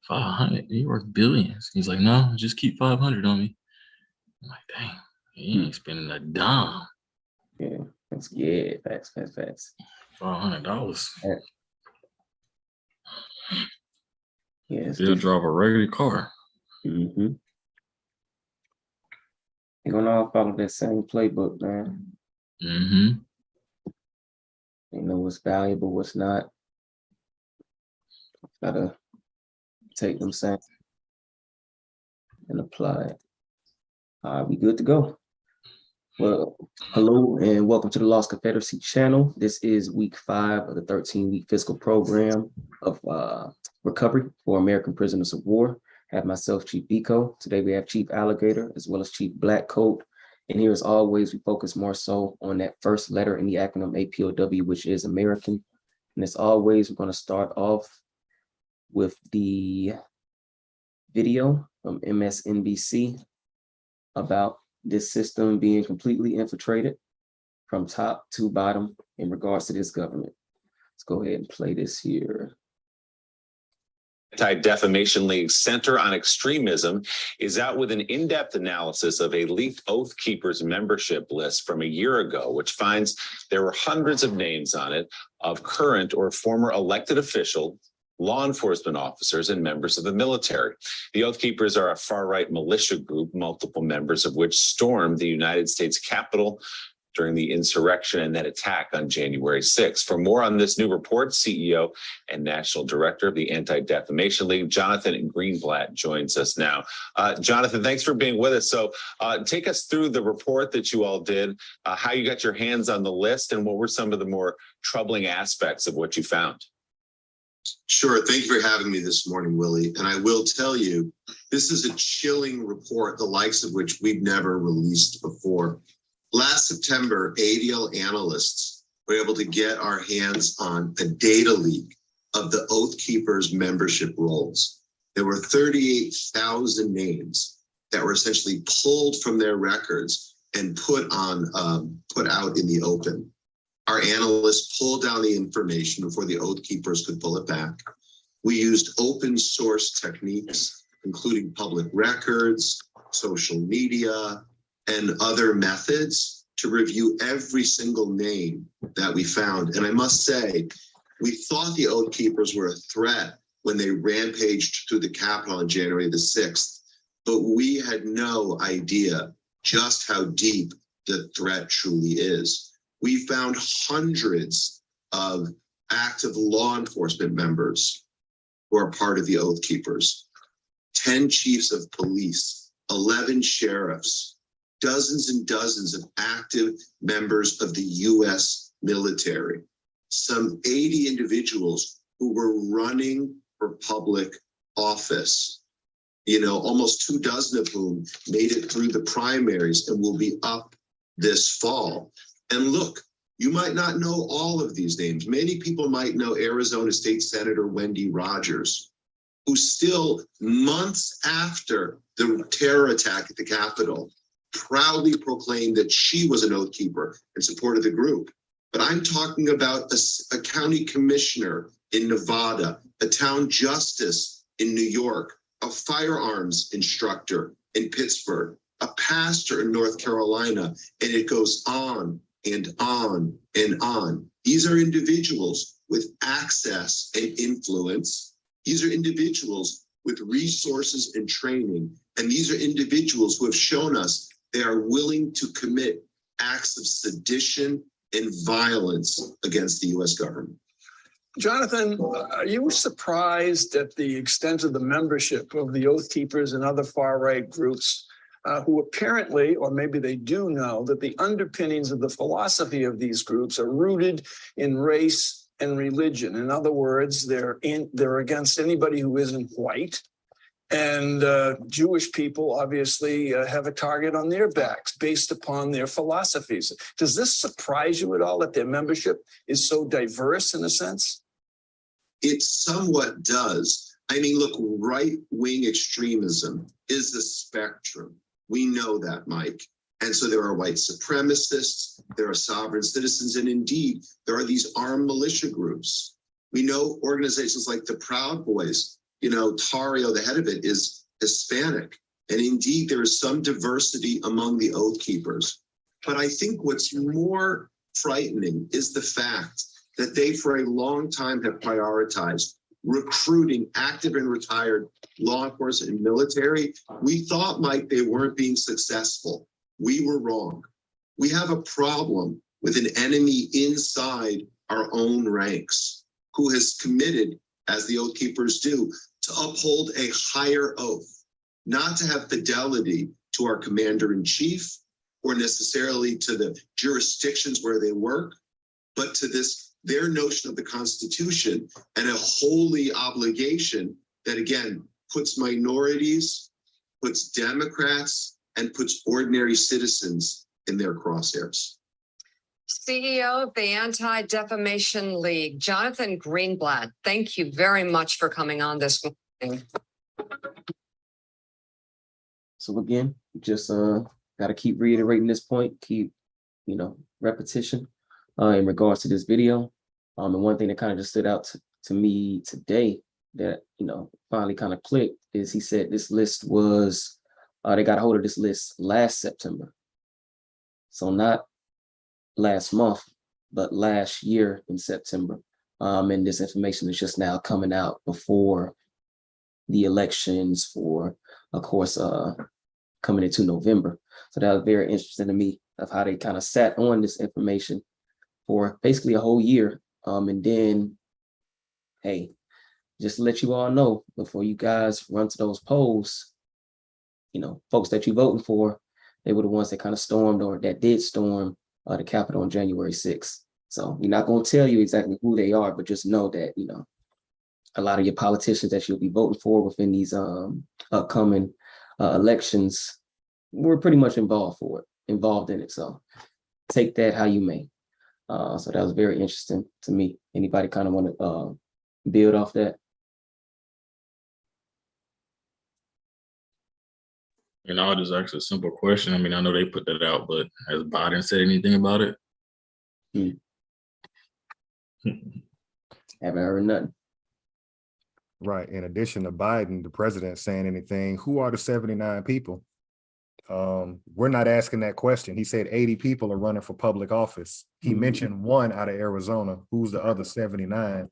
500? You worth billions. He's like, no, just keep 500 on me. I'm like, dang, he ain't spending a dime. Yeah, facts. $500. Yeah, Still drive a regular car. They're gonna all follow that same playbook, man. They know what's valuable, what's not. Gotta take them same and apply it. We good to go. Well, hello and welcome to the Lost Confederacy channel. This is week 5 of the 13-week fiscal program of recovery for American prisoners of war. I have myself, Chief Eco. Today we have Chief Alligator as well as Chief Black Coat. And here, as always, we focus more so on that first letter in the acronym APOW, which is American. And as always, we're going to start off with the video from MSNBC about this system being completely infiltrated from top to bottom in regards to this government. Let's go ahead and play this here. Anti-Defamation League's Center on Extremism is out with an in-depth analysis of a leaked Oath Keepers membership list from a year ago, which finds there were hundreds of names on it of current or former elected officials, law enforcement officers, and members of the military. The Oath Keepers are a far-right militia group, multiple members of which stormed the United States Capitol during the insurrection and that attack on January 6th. For more on this new report, CEO and National Director of the Anti-Defamation League, Jonathan Greenblatt, joins us now. Jonathan, thanks for being with us. So take us through the report that you all did, how you got your hands on the list, and what were some of the more troubling aspects of what you found? Sure. Thank you for having me this morning, Willie. And I will tell you, this is a chilling report, the likes of which we've never released before. Last September, ADL analysts were able to get our hands on a data leak of the Oath Keepers membership rolls. There were 38,000 names that were essentially pulled from their records and put out in the open. Our analysts pulled down the information before the Oath Keepers could pull it back. We used open source techniques, including public records, social media, and other methods to review every single name that we found. And I must say, we thought the Oath Keepers were a threat when they rampaged through the Capitol on January the 6th, but we had no idea just how deep the threat truly is. We found hundreds of active law enforcement members who are part of the Oath Keepers, 10 chiefs of police, 11 sheriffs, dozens and dozens of active members of the US military, some 80 individuals who were running for public office, almost 24 of whom made it through the primaries and will be up this fall. And look, you might not know all of these names. Many people might know Arizona State Senator Wendy Rogers, who still, months after the terror attack at the Capitol, proudly proclaimed that she was an Oath Keeper and supported the group. But I'm talking about a county commissioner in Nevada, a town justice in New York, a firearms instructor in Pittsburgh, a pastor in North Carolina, and it goes on and on and on. These are individuals with access and influence. These are individuals with resources and training. And these are individuals who have shown us they are willing to commit acts of sedition and violence against the US government. Jonathan, are you surprised at the extent of the membership of the Oath Keepers and other far-right groups who apparently, or maybe they do know, that the underpinnings of the philosophy of these groups are rooted in race and religion? In other words, they're against anybody who isn't white. And Jewish people obviously have a target on their backs based upon their philosophies. Does this surprise you at all that their membership is so diverse in a sense? It somewhat does. I mean, look, right-wing extremism is a spectrum. We know that, Mike. And so there are white supremacists, there are sovereign citizens, and indeed, there are these armed militia groups. We know organizations like the Proud Boys Tario, the head of it, is Hispanic. And indeed, there is some diversity among the Oath Keepers. But I think what's more frightening is the fact that they, for a long time, have prioritized recruiting active and retired law enforcement and military. We thought, Mike, they weren't being successful. We were wrong. We have a problem with an enemy inside our own ranks who has committed, as the Oath Keepers do, to uphold a higher oath, not to have fidelity to our commander-in-chief or necessarily to the jurisdictions where they work, but to their notion of the Constitution and a holy obligation that, again, puts minorities, puts Democrats, and puts ordinary citizens in their crosshairs. CEO of the Anti-Defamation League, Jonathan Greenblatt, thank you very much for coming on this morning. So again, just got to keep reiterating this point, keep, repetition in regards to this video. And one thing that kind of just stood out to me today that, finally kind of clicked is he said this list was, they got a hold of this list last September. So not last month, but last year in September. And this information is just now coming out before the elections for, of course, coming into November. So that was very interesting to me of how they kind of sat on this information for basically a whole year. And then, hey, just to let you all know before you guys run to those polls, folks that you're voting for, they were the ones that kind of stormed or that did storm the Capitol on January 6th. So we're not going to tell you exactly who they are, but just know that, a lot of your politicians that you'll be voting for within these upcoming elections were pretty much involved in it. So take that how you may. So that was very interesting to me. Anybody kind of want to build off that? And I'll just ask a simple question. I mean, I know they put that out, but has Biden said anything about it? Haven't heard nothing. Right. In addition to Biden, the president saying anything, who are the 79 people? We're not asking that question. He said 80 people are running for public office. He mentioned one out of Arizona. Who's the other 79?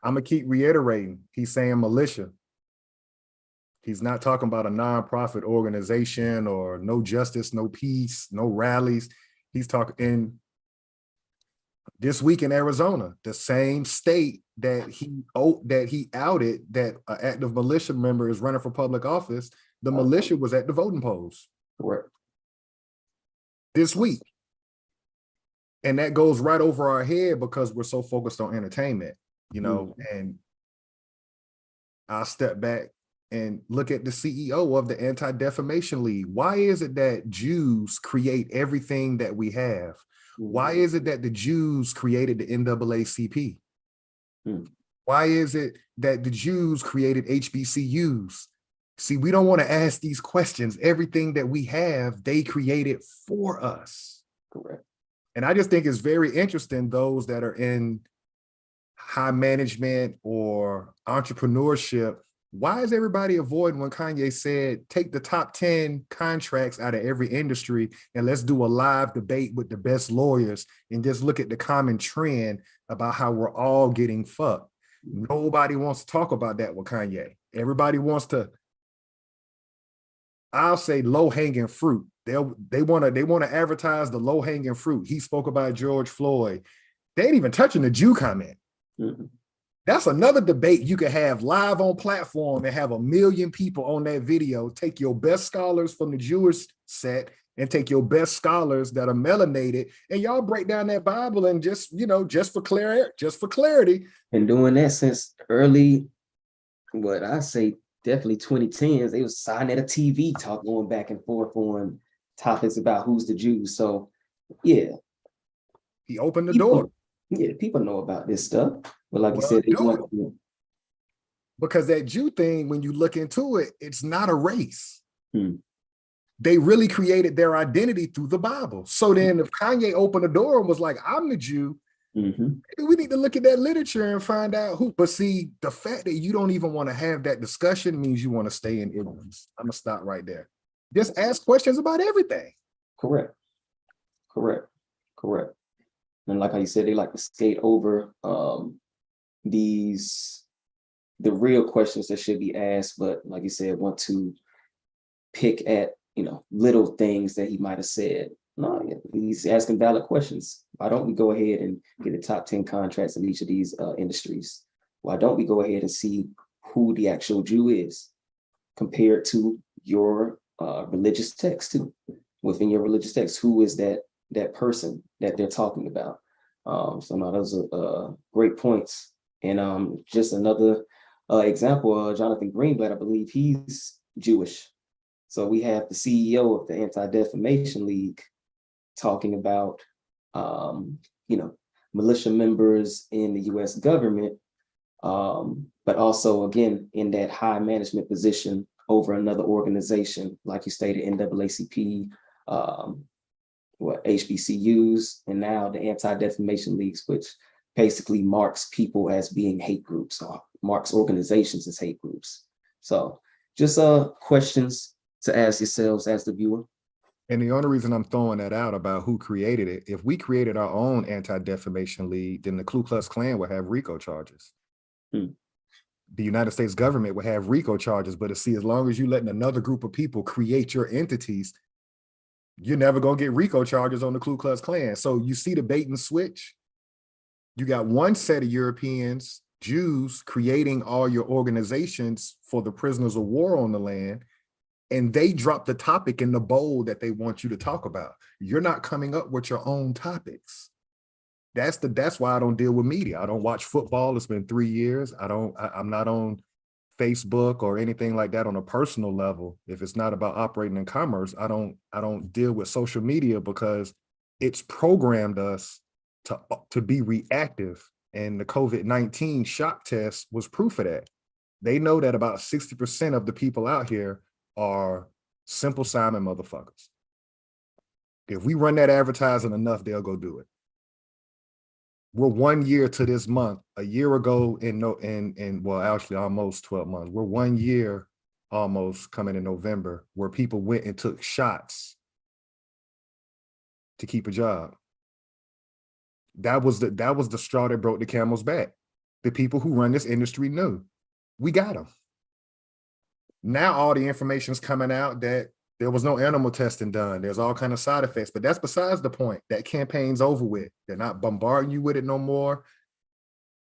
I'm going to keep reiterating. He's saying militia. He's not talking about a nonprofit organization or no justice, no peace, no rallies. He's talking this week in Arizona, the same state that he outed that an active militia member is running for public office. The militia was at the voting polls. Correct. This week. And that goes right over our head because we're so focused on entertainment, and I'll step back and look at the CEO of the Anti-Defamation League. Why is it that Jews create everything that we have? Why is it that the Jews created the NAACP? Why is it that the Jews created HBCUs? See, we don't want to ask these questions. Everything that we have, they created for us. Correct. And I just think it's very interesting, those that are in high management or entrepreneurship, why is everybody avoiding when Kanye said, take the top 10 contracts out of every industry and let's do a live debate with the best lawyers and just look at the common trend about how we're all getting fucked. Nobody wants to talk about that with Kanye. Everybody wants to, I'll say, low-hanging fruit. They want to advertise the low-hanging fruit. He spoke about George Floyd. They ain't even touching the Jew comment. That's another debate you could have live on platform and have 1 million people on that video. Take your best scholars from the Jewish set and take your best scholars that are melanated, and y'all break down that Bible and just for clarity. Been doing that since early, what I say, definitely 2010s. They was signing at a TV talk, going back and forth on topics about who's the Jews. So yeah, he opened the door. Yeah, people know about this stuff. But like you said, because that Jew thing, when you look into it, it's not a race. They really created their identity through the Bible. So then if Kanye opened the door and was like, I'm the Jew, Mhm. We need to look at that literature and find out who. But see, the fact that you don't even want to have that discussion means you want to stay in ignorance. I'm gonna stop right there. Just ask questions about everything. Correct. And like how you said, they like to skate over the real questions that should be asked, but like you said, want to pick at, little things that he might have said. No, he's asking valid questions. Why don't we go ahead and get the top 10 contracts in each of these industries? Why don't we go ahead and see who the actual Jew is compared to your religious text too? Within your religious text, who is that person that they're talking about? So now those are great points. And just another example, Jonathan Greenblatt, I believe he's Jewish. So we have the CEO of the Anti-Defamation League talking about, militia members in the U.S. government, but also, again, in that high management position over another organization, like you stated, NAACP, HBCUs, and now the Anti-Defamation Leagues, which basically marks people as being hate groups, or marks organizations as hate groups. So just questions to ask yourselves as the viewer. And the only reason I'm throwing that out about who created it, if we created our own Anti-Defamation League, then the Ku Klux Klan would have RICO charges. The United States government would have RICO charges, but as long as you're letting another group of people create your entities, you're never going to get RICO charges on the Ku Klux Klan. So you see the bait and switch. You got one set of Europeans, Jews, creating all your organizations for the prisoners of war on the land, and they drop the topic in the bowl that they want you to talk about. You're not coming up with your own topics. That's why I don't deal with media. I don't watch football. It's been 3 years. I'm not on Facebook or anything like that on a personal level. If it's not about operating in commerce, I don't deal with social media because it's programmed us to be reactive. And the COVID-19 shock test was proof of that. They know that about 60% of the people out here are Simple Simon motherfuckers. If we run that advertising enough, they'll go do it. We're 1 year to this month. A year ago well, actually almost 12 months. We're 1 year almost coming in November where people went and took shots to keep a job. That was the straw that broke the camel's back. The people who run this industry knew. We got them. Now all the information's coming out that there was no animal testing done. There's all kind of side effects, but that's besides the point. That campaign's over with. They're not bombarding you with it no more.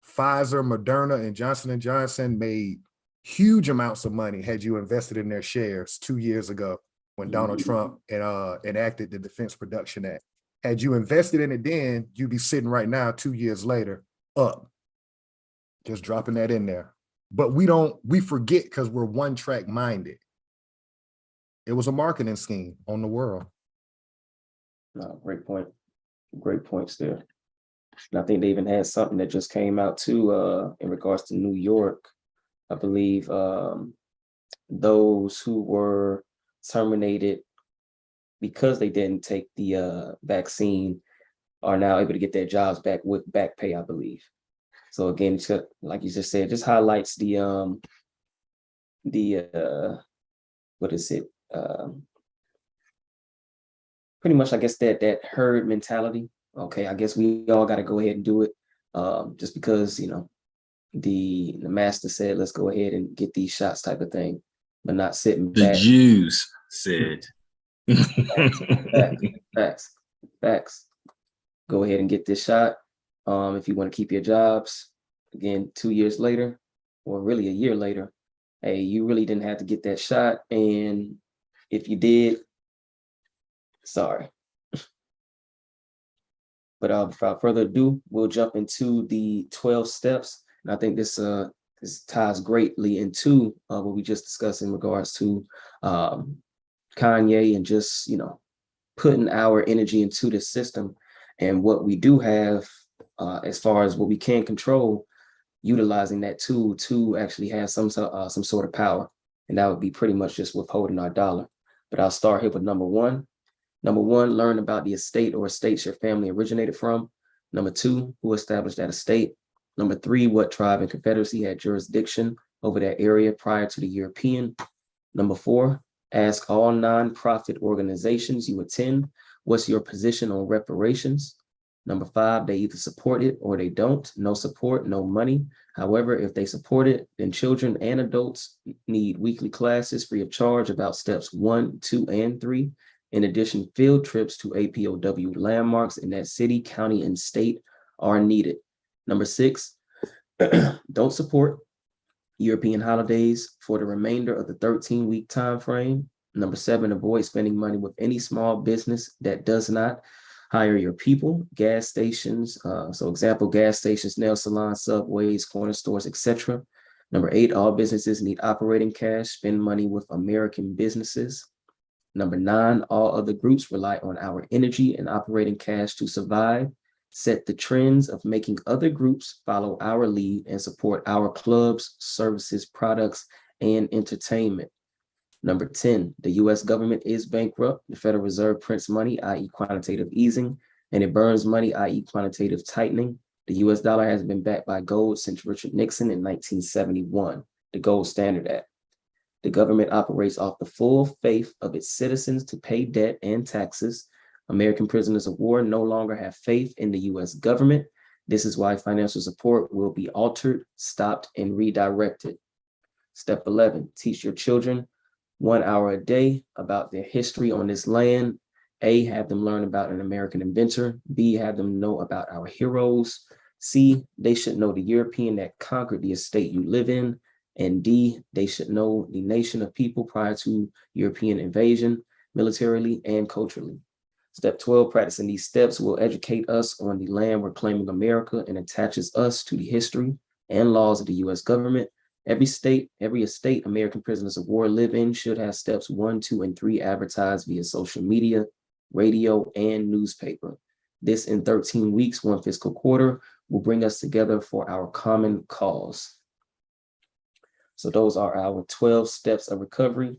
Pfizer, Moderna, and Johnson & Johnson made huge amounts of money had you invested in their shares 2 years ago when Donald Trump enacted the Defense Production Act. Had you invested in it then, you'd be sitting right now 2 years later up. Just dropping that in there. But we forget because we're one track minded. It was a marketing scheme on the world. No, great point. Great points there. And I think they even had something that just came out too in regards to New York. I believe those who were terminated because they didn't take the vaccine are now able to get their jobs back with back pay, I believe. So again, like you just said, just highlights the what is it? Pretty much, I guess that herd mentality. Okay, I guess we all got to go ahead and do it, just because the master said, let's go ahead and get these shots, type of thing, but not sitting back. The Jews said. Facts. Go ahead and get this shot. If you want to keep your jobs, again, 2 years later, or really a year later, hey, you really didn't have to get that shot. And if you did, sorry. But without further ado, we'll jump into the 12 steps. And I think this ties greatly into what we just discussed in regards to Kanye and just, putting our energy into the system and what we do have as far as what we can control, utilizing that tool to actually have some sort of power. And that would be pretty much just withholding our dollar. But I'll start here with number one. Number one, learn about the estate or estates your family originated from. Number 2, who established that estate? Number 3, what tribe and confederacy had jurisdiction over that area prior to the European? Number 4, ask all nonprofit organizations you attend, what's your position on reparations? Number 5, they either support it or they don't. No support, no money. However, if they support it, then children and adults need weekly classes free of charge about steps 1, 2, and 3. In addition, field trips to APOW landmarks in that city, county, and state are needed. Number 6, don't support European holidays for the remainder of the 13-week time frame. Number 7, avoid spending money with any small business that does not hire your people. Gas stations, so example, gas stations, nail salons, subways, corner stores, etc. Number 8, all businesses need operating cash. Spend money with American businesses. Number 9, all other groups rely on our energy and operating cash to survive. Set the trends of making other groups follow our lead and support our clubs, services, products, and entertainment. Number 10, the US government is bankrupt. The Federal Reserve prints money, i.e. quantitative easing, and it burns money, i.e. quantitative tightening. The US dollar has been backed by gold since Richard Nixon in 1971, the gold standard act. The government operates off the full faith of its citizens to pay debt and taxes. American prisoners of war no longer have faith in the US government. This is why financial support will be altered, stopped, and redirected. Step 11, teach your children 1 hour a day about their history on this land. A, have them learn about an American inventor. B, have them know about our heroes. C, they should know the European that conquered the estate you live in. And D, they should know the nation of people prior to European invasion, militarily and culturally. Step 12, practicing these steps will educate us on the land we're claiming America and attaches us to the history and laws of the US government. Every state, every estate American prisoners of war live in should have steps 1, 2, and 3 advertised via social media, radio, and newspaper. This in 13 weeks, 1 fiscal quarter, will bring us together for our common cause. So those are our 12 steps of recovery.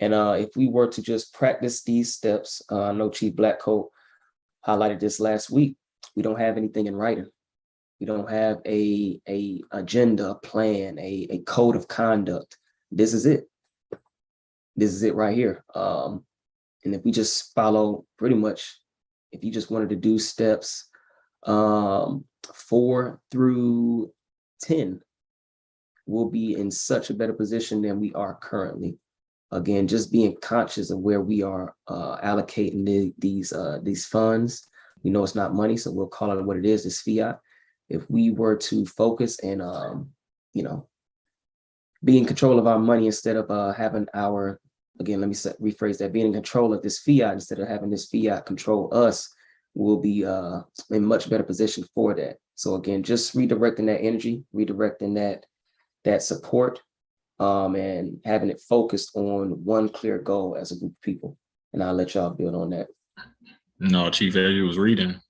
And if we were to just practice these steps, I know Chief Blackcoat highlighted this last week, we don't have anything in writing. We don't have a agenda, a plan, a code of conduct. This is it. This is it right here. And if we just follow pretty much, if you just wanted to do steps 4 through 10, we'll be in such a better position than we are currently. Again, just being conscious of where we are allocating these funds. We know it's not money, so we'll call it what it is, it's fiat. If we were to focus and, be in control of our money instead of having our, again, let me rephrase that, being in control of this fiat instead of having this fiat control us, we'll be in much better position for that. So again, just redirecting that energy, redirecting that support, and having it focused on one clear goal as a group of people. And I'll let y'all build on that. No, Chief, as you was reading,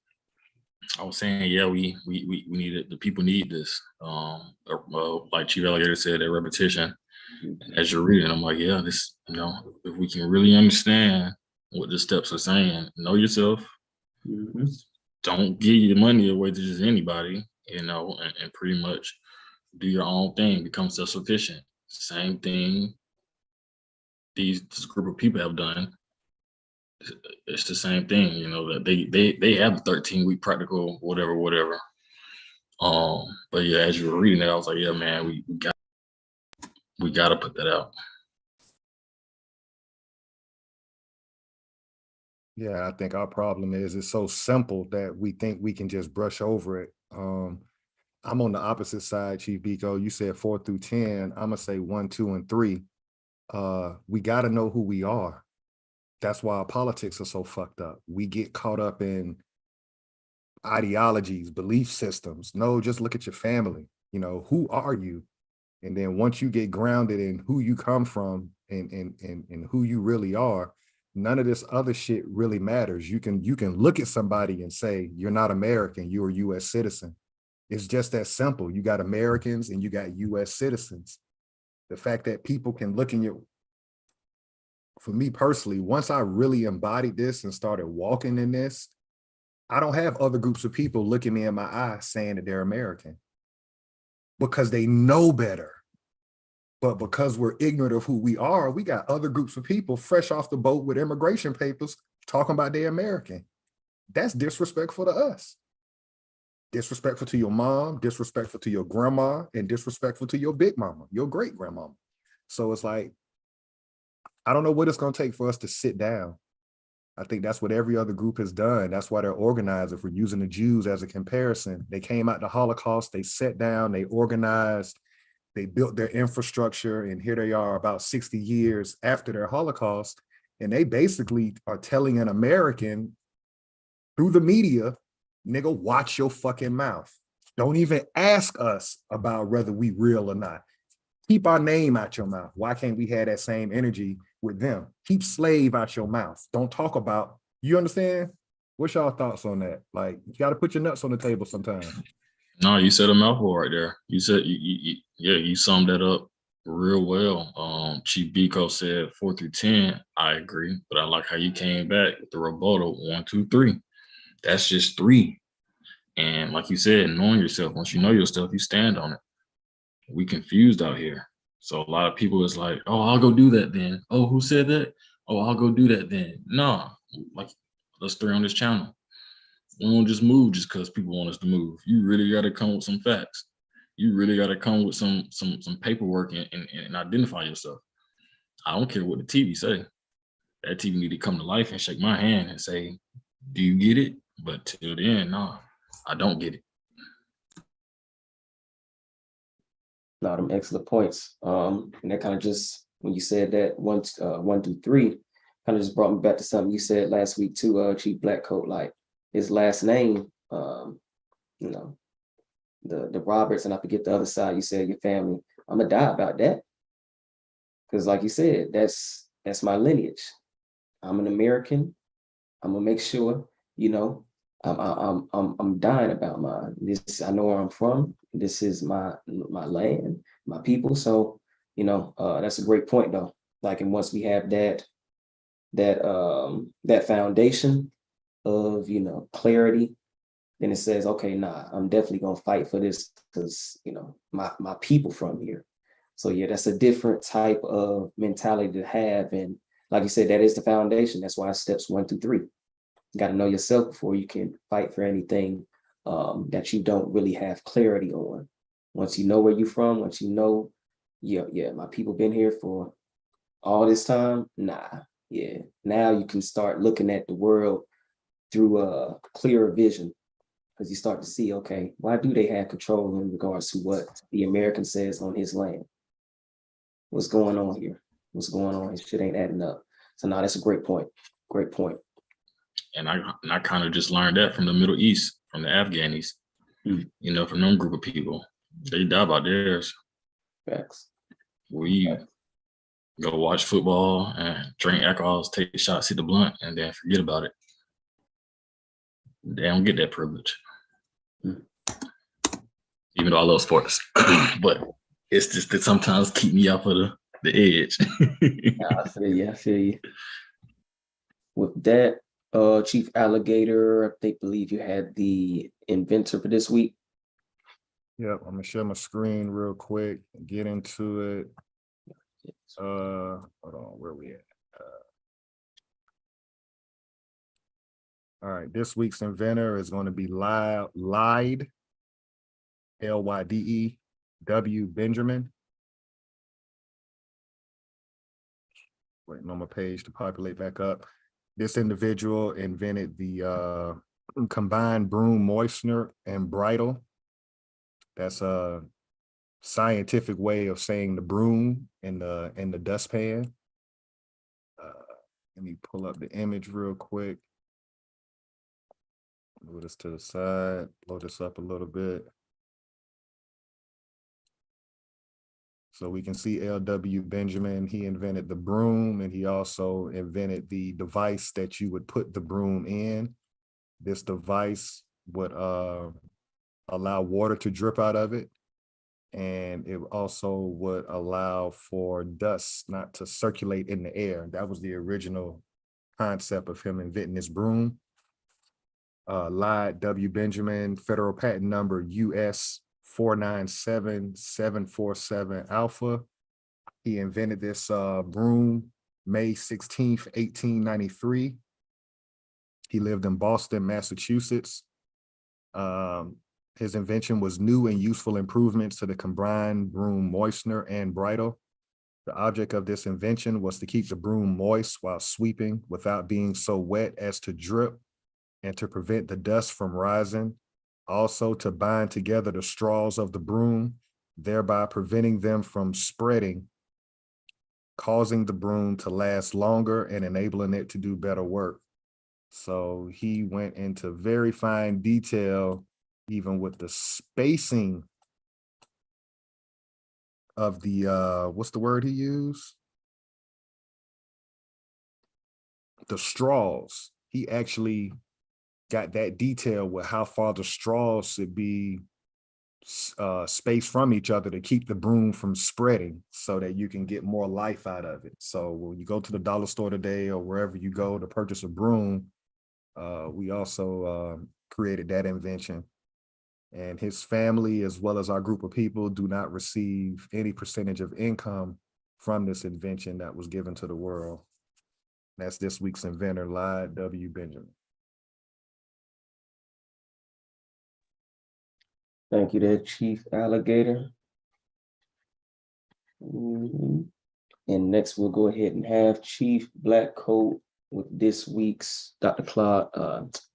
I was saying, yeah, we need it. The people need this. Like Chief Alligator said, that repetition. As you're reading, I'm like, yeah, this, if we can really understand what the steps are saying, know yourself, don't give your money away to just anybody, and pretty much do your own thing, become self-sufficient. Same thing this group of people have done. It's the same thing, that they have a 13-week practical, whatever. But yeah, as you were reading that, I was like, yeah, man, we got to put that out. Yeah, I think our problem is it's so simple that we think we can just brush over it. I'm on the opposite side, Chief Biko. You said 4 through 10. I'm gonna say 1, 2, and 3. We got to know who we are. That's why our politics are so fucked up. We get caught up in ideologies, belief systems. No, just look at your family. Who are you? And then once you get grounded in who you come from and who you really are, none of this other shit really matters. You can look at somebody and say, you're not American, you're a US citizen. It's just that simple. You got Americans and you got US citizens. The fact that people can look in your, for me personally, once I really embodied this and started walking in this, I don't have other groups of people looking me in my eye saying that they're American because they know better. But because we're ignorant of who we are, we got other groups of people fresh off the boat with immigration papers talking about they're American. That's disrespectful to us. Disrespectful to your mom, disrespectful to your grandma, and disrespectful to your big mama, your great grandmama. So it's like, I don't know what it's going to take for us to sit down. I think that's what every other group has done. That's why they're organized. If we're using the Jews as a comparison, they came out the Holocaust, they sat down, they organized, they built their infrastructure, and here they are about 60 years after their Holocaust, and they basically are telling an American through the media, nigga, watch your fucking mouth. Don't even ask us about whether we real or not. Keep our name out your mouth. Why can't we have that same energy with them? Keep slave out your mouth. Don't talk about, you understand? What's y'all thoughts on that? Like, you got to put your nuts on the table sometimes. No, you said a mouthful right there. You said, you summed that up real well. Chief Biko said 4 through 10. I agree, but I like how you came back with the rebuttal 1, 2, 3. That's just 3. And like you said, knowing yourself, once you know your stuff, you stand on it. We confused out here. So a lot of people is like, oh, I'll go do that then. Oh, who said that? Oh, I'll go do that then. No, like, let's 3 on this channel. We won't just move just because people want us to move. You really got to come with some facts. You really got to come with some paperwork and identify yourself. I don't care what the TV say. That TV need to come to life and shake my hand and say, do you get it? But till then, no, I don't get it. No, them excellent points. And that kind of just, when you said that 1 through 3, kind of just brought me back to something you said last week too, Chief Blackcoat, like his last name, you know, the Roberts, and I forget the other side, you said your family. I'm gonna die about that. Because like you said, that's my lineage. I'm an American. I'm gonna make sure, you know, I'm dying about mine. This, I know where I'm from. This is my land, my people. So, you know, that's a great point though. Like, and once we have that foundation of, you know, clarity, then it says, okay, nah, I'm definitely gonna fight for this because, you know, my people from here. So yeah, that's a different type of mentality to have. And like you said, that is the foundation. That's why steps 1 through 3. You got to know yourself before you can fight for anything that you don't really have clarity on. Once you know where you're from, once you know, yeah, my people been here for all this time, nah, yeah. Now you can start looking at the world through a clearer vision, because you start to see, okay, why do they have control in regards to what the American says on his land? What's going on here? What's going on? His shit ain't adding up. So now that's a great point. Great point. And I kind of just learned that from the Middle East, from the Afghanis, you know, from them group of people. They die by theirs. Facts. We go watch football and drink alcohol, take shots, hit the blunt, and then forget about it. They don't get that privilege. Even though I love sports. But it's just that sometimes keep me off of the edge. I feel you. With that, Chief Alligator, I believe you had the Inventor for this week. Yep, I'm gonna share my screen real quick, get into it. Hold on, where we at? All right, this week's Inventor is going to be Lyde, Lyde W Benjamin. Waiting on my page to populate back up. This individual invented the combined broom moistener and bridle. That's a scientific way of saying the broom in the dustpan. Let me pull up the image real quick. Move this to the side, blow this up a little bit. So we can see LW Benjamin, he invented the broom, and he also invented the device that you would put the broom in. This device would allow water to drip out of it. And it also would allow for dust not to circulate in the air. That was the original concept of him inventing this broom. Lyde W. Benjamin, federal patent number US 497747 Alpha. He invented this broom May 16th, 1893. He lived in Boston, Massachusetts. His invention was new and useful improvements to the combined broom moistener and bridle. The object of this invention was to keep the broom moist while sweeping without being so wet as to drip, and to prevent the dust from rising. Also to bind together the straws of the broom, thereby preventing them from spreading, causing the broom to last longer and enabling it to do better work. So he went into very fine detail, even with the spacing of the, what's the word he used? The straws. He actually got that detail with how far the straws should be spaced from each other to keep the broom from spreading so that you can get more life out of it. So when you go to the dollar store today or wherever you go to purchase a broom, we also created that invention. And his family, as well as our group of people, do not receive any percentage of income from this invention that was given to the world. That's this week's inventor, Lyde W. Benjamin. Thank you there, Chief Alligator. And next, we'll go ahead and have Chief Black Coat with this week's Dr.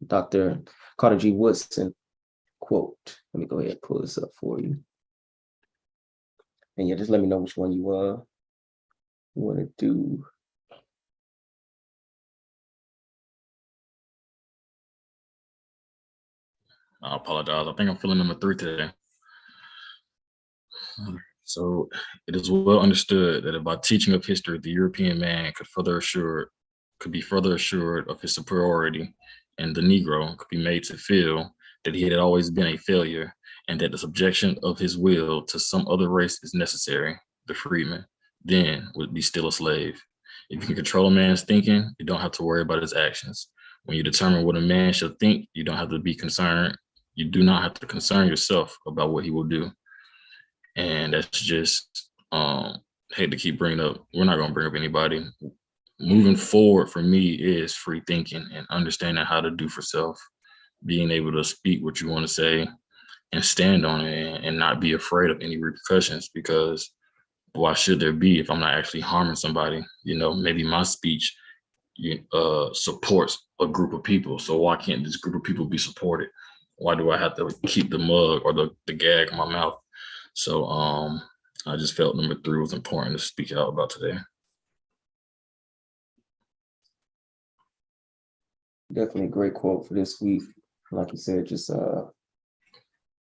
Carter G. Woodson quote. Let me go ahead and pull this up for you. And yeah, just let me know which one you want to do. I apologize. I think I'm feeling number 3 today. So it is well understood that by teaching of history, the European man could be further assured of his superiority, and the Negro could be made to feel that he had always been a failure, and that the subjection of his will to some other race is necessary. The freedman then would be still a slave. If you can control a man's thinking, you don't have to worry about his actions. When you determine what a man should think, you don't have to be concerned. You do not have to concern yourself about what he will do. And that's just, hate to keep bringing up, we're not going to bring up anybody. Moving forward for me is free thinking and understanding how to do for self, being able to speak what you want to say and stand on it and not be afraid of any repercussions, because why should there be if I'm not actually harming somebody? You know, maybe my speech supports a group of people. So why can't this group of people be supported? Why do I have to keep the mug or the gag in my mouth? So I just felt number 3 was important to speak out about today. Definitely a great quote for this week. Like you said, just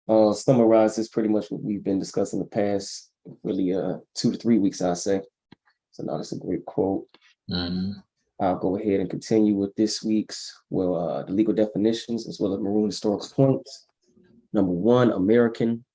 summarizes pretty much what we've been discussing the past, really 2 to 3 weeks, I say. So now that's a great quote. Mm-hmm. I'll go ahead and continue with this week's, the legal definitions as well as maroon historical points. Number 1, American,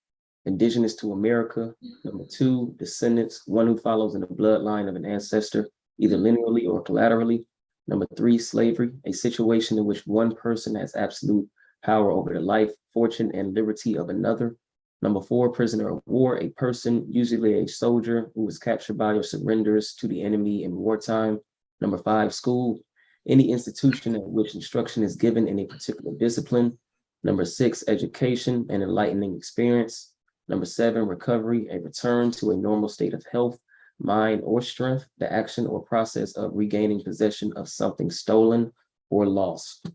indigenous to America. Number 2, descendants, one who follows in the bloodline of an ancestor, either linearly or collaterally. Number 3, slavery, a situation in which one person has absolute power over the life, fortune, and liberty of another. Number 4, prisoner of war, a person, usually a soldier, who is captured by or surrenders to the enemy in wartime. Number 5, school, any institution in which instruction is given in a particular discipline. Number 6, education, an enlightening experience. Number 7, recovery, a return to a normal state of health, mind, or strength, the action or process of regaining possession of something stolen or lost.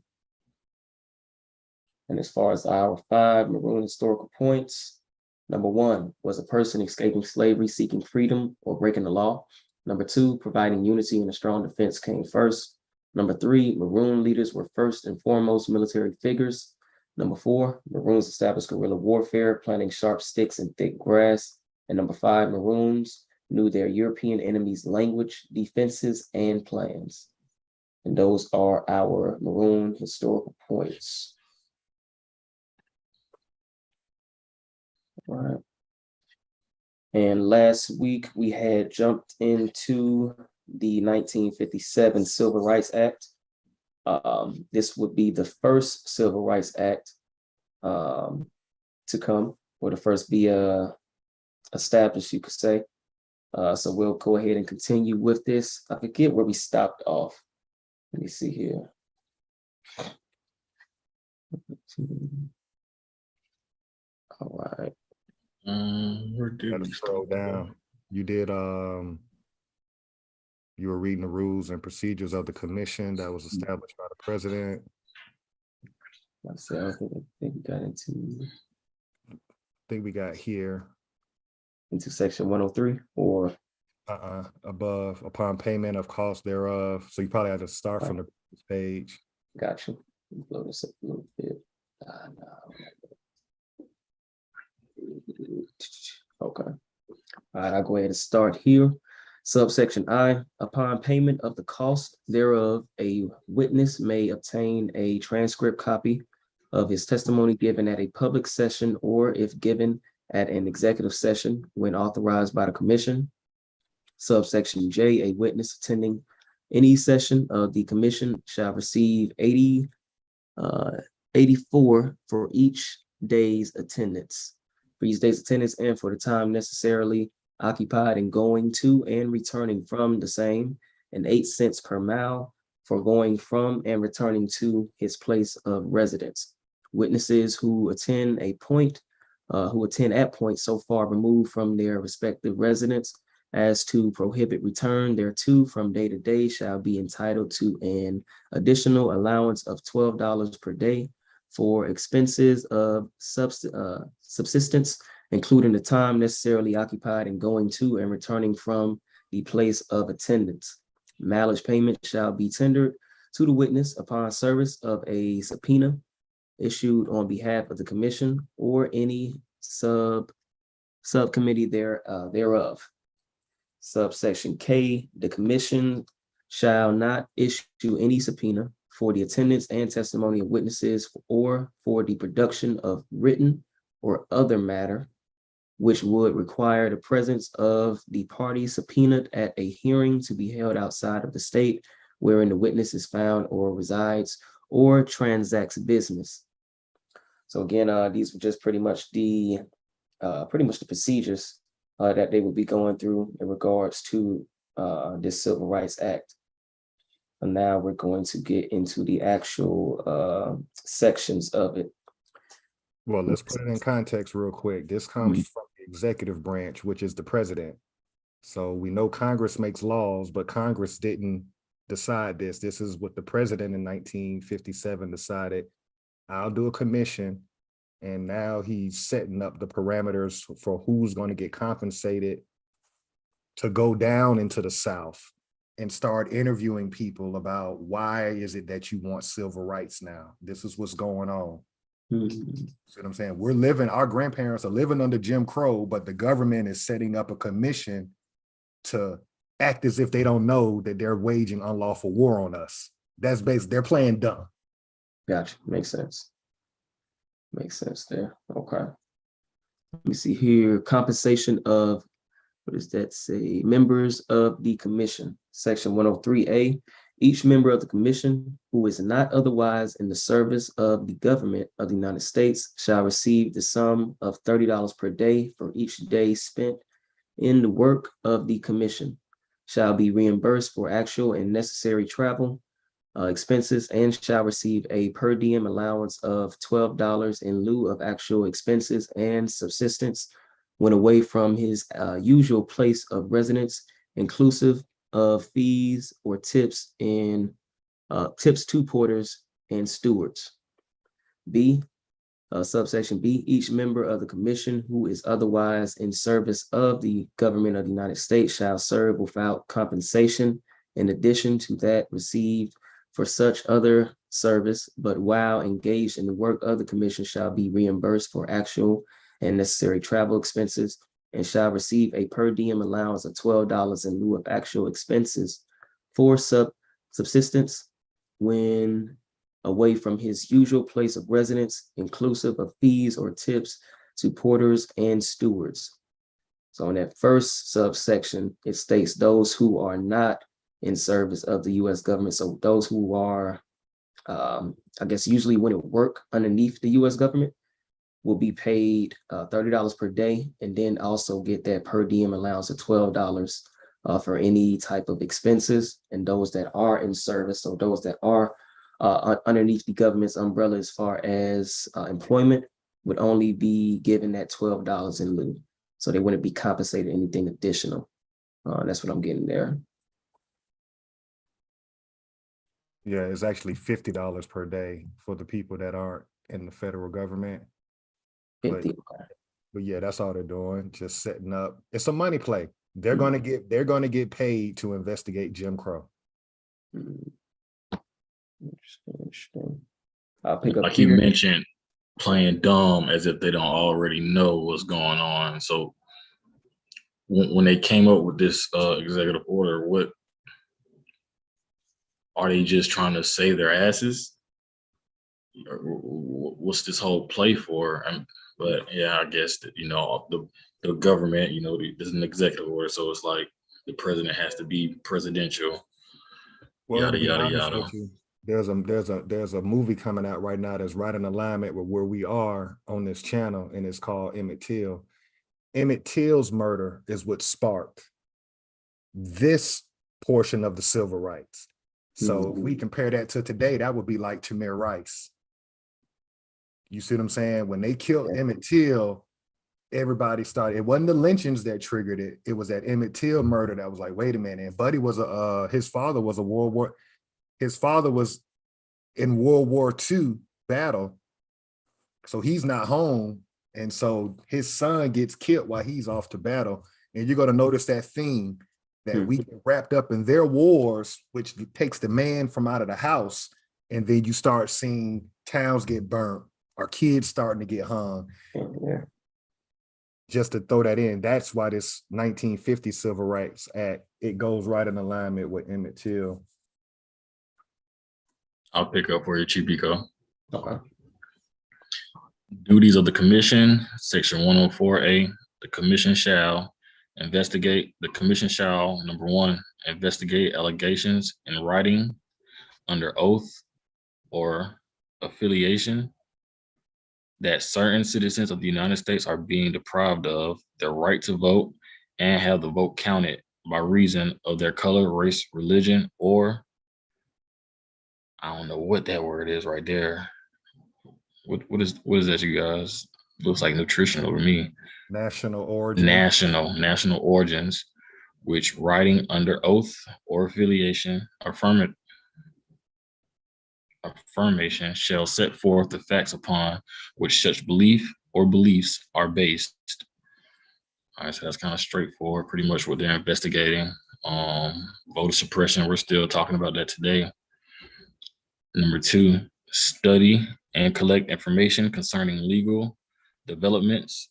And as far as our 5 maroon historical points, number 1, was a person escaping slavery, seeking freedom, or breaking the law. Number 2, providing unity and a strong defense came first. Number 3, maroon leaders were first and foremost military figures. Number 4, maroons established guerrilla warfare, planting sharp sticks in thick grass. And number 5, maroons knew their European enemies' language, defenses, and plans. And those are our maroon historical points. All right. And last week we had jumped into the 1957 Civil Rights Act. This would be the first Civil Rights Act to come, or the first be established, you could say. So we'll go ahead and continue with this. I forget where we stopped off. Let me see here. All right. Where did Gotta we scroll stop? down. You did, you were reading the rules and procedures of the commission that was established by the president. Myself, I think we got into I think we got here, section 103 or above, upon payment of cost thereof. So you probably have to start from the page. gotcha. Blow this up a little bit. Okay. All right, I'll go ahead and start here. Subsection I, upon payment of the cost thereof, a witness may obtain a transcript copy of his testimony given at a public session or if given at an executive session when authorized by the commission. Subsection J, a witness attending any session of the commission shall receive 84 for each day's attendance. For each day's attendance and for the time necessarily occupied in going to and returning from the same, and 8 cents per mile for going from and returning to his place of residence. Witnesses who attend at points so far removed from their respective residence as to prohibit return thereto from day to day shall be entitled to an additional allowance of $12 per day for expenses of subsistence, including the time necessarily occupied in going to and returning from the place of attendance. Mileage payment shall be tendered to the witness upon service of a subpoena issued on behalf of the commission or any subcommittee thereof. Subsection K, the commission shall not issue any subpoena for the attendance and testimony of witnesses or for the production of written or other matter which would require the presence of the party subpoenaed at a hearing to be held outside of the state wherein the witness is found or resides or transacts business. So again, these were just pretty much the procedures that they would be going through in regards to this Civil Rights Act. And now we're going to get into the actual sections of it. Well, let's put it in context real quick. This comes from the executive branch, which is the president. So we know Congress makes laws, but Congress didn't decide this. This is what the president in 1957 decided. I'll do a commission. And now he's setting up the parameters for who's going to get compensated to go down into the South and start interviewing people about why is it that you want civil rights now? This is what's going on. See what I'm saying? Our grandparents are living under Jim Crow, but the government is setting up a commission to act as if they don't know that they're waging unlawful war on us. That's basically, they're playing dumb. Gotcha, makes sense. Makes sense there, okay. Let me see here, compensation of, what does that say? Members of the commission, section 103A. Each member of the commission who is not otherwise in the service of the government of the United States shall receive the sum of $30 per day for each day spent in the work of the commission, shall be reimbursed for actual and necessary travel expenses, and shall receive a per diem allowance of $12 in lieu of actual expenses and subsistence when away from his usual place of residence, inclusive of fees or tips to porters and stewards. B, subsection B, each member of the commission who is otherwise in service of the government of the United States shall serve without compensation in addition to that received for such other service, but while engaged in the work of the commission shall be reimbursed for actual and necessary travel expenses, and shall receive a per diem allowance of $12 in lieu of actual expenses for subsistence when away from his usual place of residence, inclusive of fees or tips to porters and stewards. So in that first subsection, it states those who are not in service of the U.S. government. So those who are I guess usually when it work underneath the US government, will be paid $30 per day, and then also get that per diem allowance of $12 for any type of expenses. And those that are in service, so those that are underneath the government's umbrella as far as employment, would only be given that $12 in lieu. So they wouldn't be compensated anything additional. That's what I'm getting there. Yeah, it's actually $50 per day for the people that aren't in the federal government. 50. But yeah, that's all they're doing, just setting up. It's a money play. They're gonna get paid to investigate Jim Crow. Interesting. I'll pick up Like you here. mentioned, playing dumb as if they don't already know what's going on. So when they came up with this executive order, what are they just trying to save their asses? Or what's this whole play for? But yeah, I guess that, the government, there's an executive order, so it's like the president has to be presidential. Well, Yada to be yada honest yada. with you, there's a movie coming out right now that's right in alignment with where we are on this channel, and it's called Emmett Till. Emmett Till's murder is what sparked this portion of the civil rights. So if we compare that to today, that would be like Tamir Rice. You see what I'm saying? When they killed Emmett Till, everybody started. It wasn't the lynchings that triggered it. It was that Emmett Till murder that was like, wait a minute. And Buddy was his father was in World War II battle. So he's not home. And so his son gets killed while he's off to battle. And you're going to notice that theme that we get wrapped up in their wars, which takes the man from out of the house. And then you start seeing towns get burnt, or kids starting to get hung. Yeah. Just to throw that in, that's why this 1950 Civil Rights Act, it goes right in alignment with Emmett Till. I'll pick up where you, Chief Biko. Okay. Duties of the commission, section 104A, the commission shall investigate. The commission shall, number one, investigate allegations in writing, under oath, or affiliation that certain citizens of the United States are being deprived of their right to vote and have the vote counted by reason of their color, race, religion, or I don't know what that word is right there. What is that, you guys? Looks like nutritional to me. National origin. National origins, which writing under oath or affiliation, affirmation shall set forth the facts upon which such belief or beliefs are based. All right, so that's kind of straightforward, pretty much what they're investigating. Voter suppression, we're still talking about that today. Number two, study and collect information concerning legal developments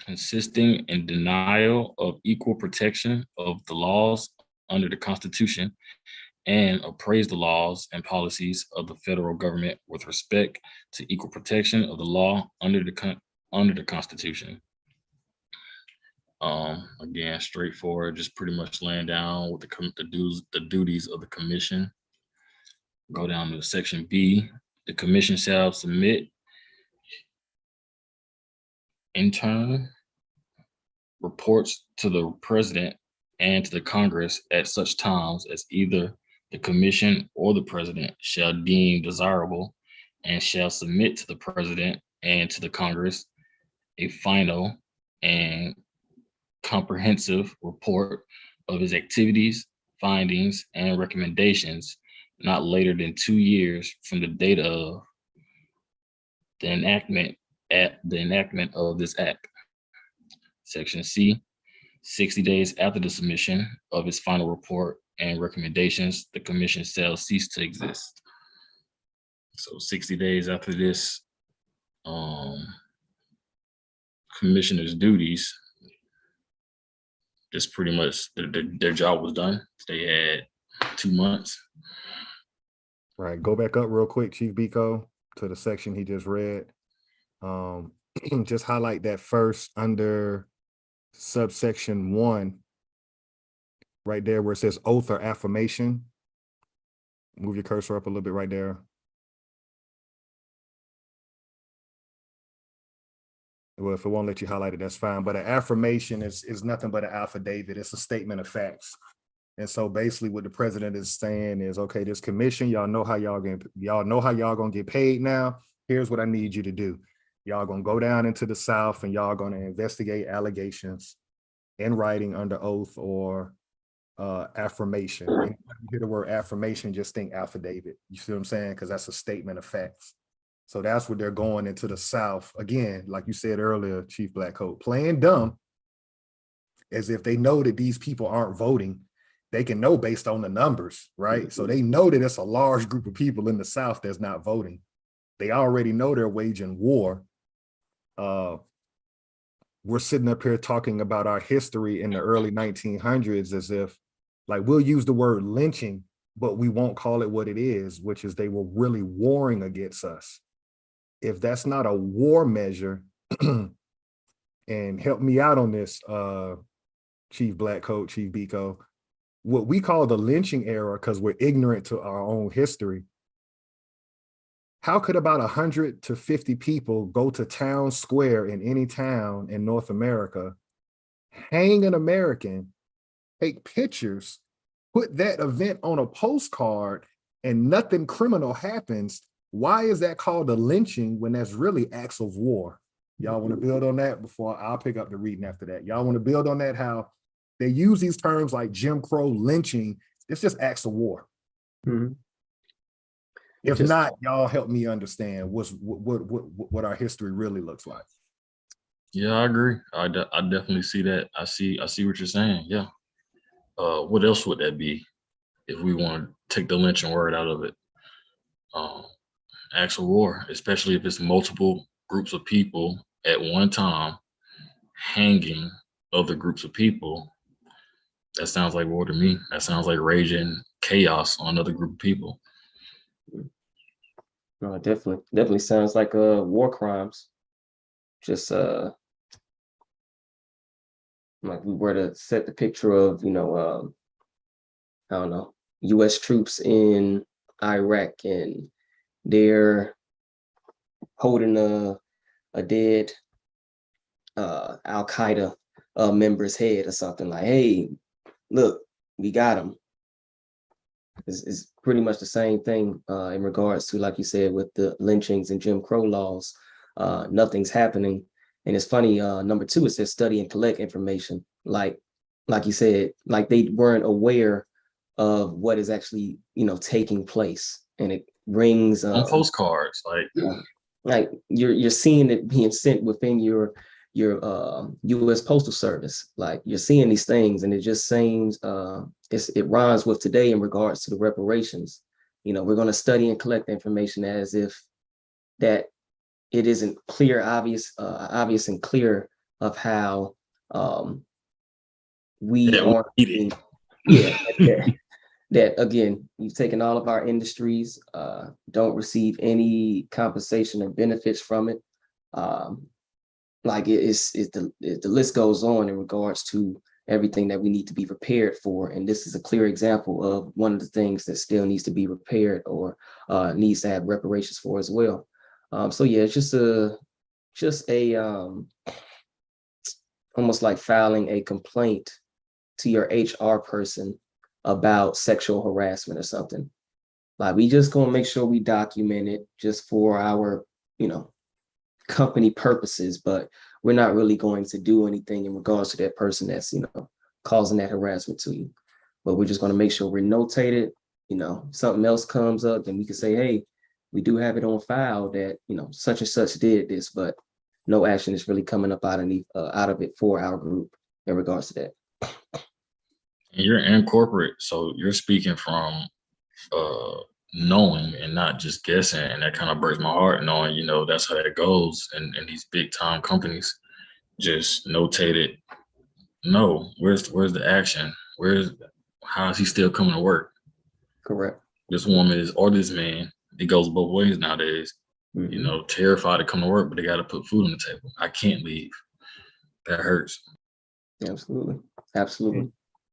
consisting in denial of equal protection of the laws under the Constitution, and appraise the laws and policies of the federal government with respect to equal protection of the law under the Constitution. Again, straightforward, just pretty much laying down with the duties of the commission. Go down to section B. The commission shall submit interim reports to the president and to the Congress at such times as either the commission or the president shall deem desirable, and shall submit to the president and to the Congress a final and comprehensive report of his activities, findings, and recommendations not later than 2 years from the date of the enactment of this act. Section C, 60 days after the submission of its final report and recommendations, the commission shall cease to exist. So 60 days after this commissioner's duties, just pretty much their job was done. They had 2 months. Right, go back up real quick, Chief Biko, to the section he just read. Just highlight that first under subsection 1, right there where it says oath or affirmation. Move your cursor up a little bit right there. Well, if it won't let you highlight it, that's fine. But an affirmation is nothing but an affidavit. It's a statement of facts. And so basically what the president is saying is, okay, this commission, y'all know how y'all gonna get paid now. Here's what I need you to do. Y'all gonna go down into the South and y'all gonna investigate allegations in writing under oath or affirmation. Anytime you hear the word affirmation, just think affidavit. You see what I'm saying? Because that's a statement of facts. So that's what they're going into the South. Again, like you said earlier, Chief Blackcoat, playing dumb as if they know that these people aren't voting. They can know based on the numbers, right? So they know that it's a large group of people in the South that's not voting. They already know they're waging war. We're sitting up here talking about our history in the early 1900s as if, like, we'll use the word lynching, but we won't call it what it is, which is they were really warring against us. If that's not a war measure, and help me out on this, Chief Blackcoat, Chief Biko, what we call the lynching era, because we're ignorant to our own history. How could about 100 to 50 people go to town square in any town in North America, hang an American, take pictures, put that event on a postcard, and nothing criminal happens? Why is that called a lynching when that's really acts of war? Y'all want to build on that before I'll pick up the reading after that? Y'all want to build on that, how they use these terms like Jim Crow, lynching? It's just acts of war. Mhm. If Just- not, y'all help me understand what our history really looks like. Yeah, I agree. I definitely see that. I see what you're saying. Yeah. What else would that be if we want to take the lynching word out of it? Acts of war, especially if it's multiple groups of people at one time hanging other groups of people. That sounds like war to me. That sounds like raging chaos on another group of people. No, definitely sounds like war crimes. Just like we were to set the picture of, I don't know, US troops in Iraq and they're holding a dead Al-Qaeda member's head or something, like, hey, look, we got him. It's pretty much the same thing in regards to, like you said, with the lynchings and Jim Crow laws. Nothing's happening. And it's funny, number 2, it says study and collect information. Like you said, like they weren't aware of what is actually, taking place. And it rings On postcards, like you're seeing it being sent within your US Postal Service. Like you're seeing these things, and it just seems it rhymes with today in regards to the reparations. We're going to study and collect information as if that it isn't clear, obvious and clear of how we are. That again, you've taken all of our industries, don't receive any compensation or benefits from it. Like the list goes on in regards to everything that we need to be prepared for. And this is a clear example of one of the things that still needs to be repaired or needs to have reparations for as well. So yeah, it's just a almost like filing a complaint to your HR person about sexual harassment or something. Like we just gonna make sure we document it just for our, company purposes, but we're not really going to do anything in regards to that person that's, causing that harassment to you. But we're just gonna make sure we're notated. Something else comes up, then we can say, hey, we do have it on file that, such and such did this, but no action is really coming up out of it for our group in regards to that. And you're in corporate, so you're speaking from knowing and not just guessing, and that kind of breaks my heart, knowing that's how that goes. And these big time companies just notated, no, where's the action? How is he still coming to work? Correct. This woman is, or this man, it goes both ways nowadays. Mm-hmm. Terrified to come to work, but they got to put food on the table. I can't leave. That hurts. Absolutely.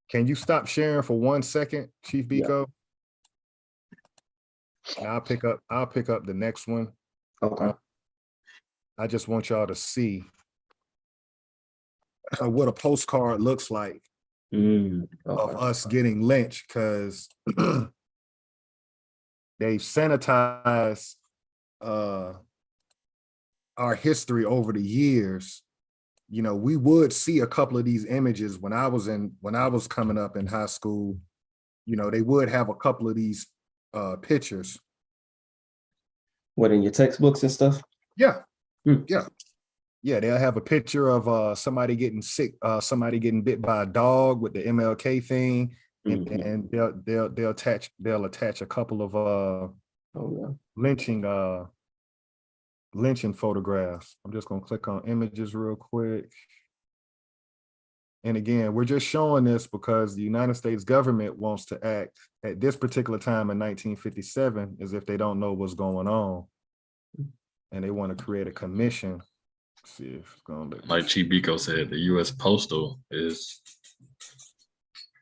Can you stop sharing for 1 second, Chief Biko? And I'll pick up the next one. Okay. I just want y'all to see what a postcard looks like of Okay. us getting lynched, because they've sanitized our history over the years. You know, we would see a couple of these images when I was coming up in high school. You know, they would have a couple of these pictures. What, in your textbooks and stuff? Yeah. Hmm. Yeah, they'll have a picture of somebody getting sick, somebody getting bit by a dog with the MLK thing, and they'll attach a couple of lynching photographs. I'm just gonna click on images real quick. And again, we're just showing this because the United States government wants to act at this particular time in 1957 as if they don't know what's going on, and they want to create a commission. See if it's gonna look like Chief Biko said, the U.S. Postal is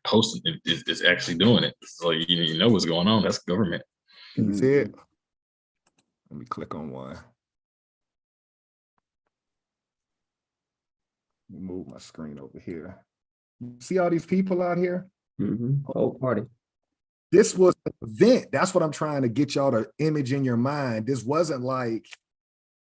posting is actually doing it. So you know what's going on. That's government. Can you see it? Let me click on one. Move my screen over here. You see all these people out here? Whole party. This was an event. That's what I'm trying to get y'all to image in your mind. This wasn't like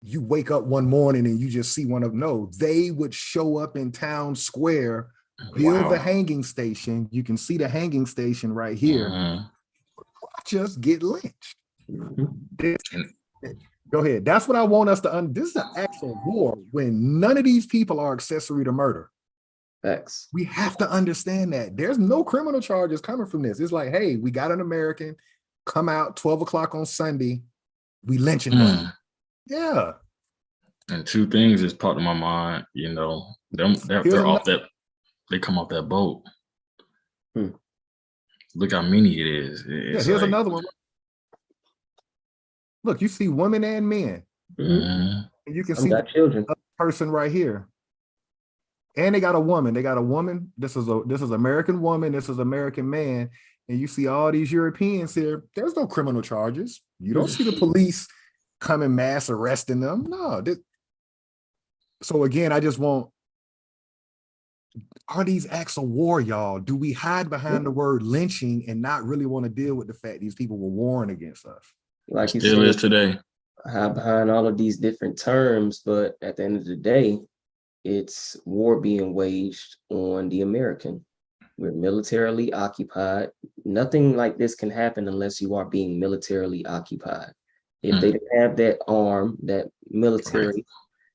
you wake up one morning and you just see one of them. No, they would show up in town square, build the hanging station. You can see the hanging station right here. Just get lynched. Go ahead. That's what I want us to this is an actual war when none of these people are accessory to murder. X. We have to understand that there's no criminal charges coming from this. It's like, hey, we got an American come out 12 o'clock on Sunday. We lynching them. Yeah. And two things just popped in my mind. You know, they're off that. They come off that boat. Look how many it is. Here's like, another one. Look, you see women and men. And you can see children. Person right here. And they got a woman. They got a woman. This is American woman. This is American man. And you see all these Europeans here. There's no criminal charges. You don't see the police coming mass arresting them. No. So again, I just want, are these acts of war, y'all? Do we hide behind the word lynching and not really want to deal with the fact these people were warring against us? Like you still said, is today. Hide behind all of these different terms, but at the end of the day, it's war being waged on the American. We're militarily occupied. Nothing like this can happen unless you are being militarily occupied. If they didn't have that arm, that military,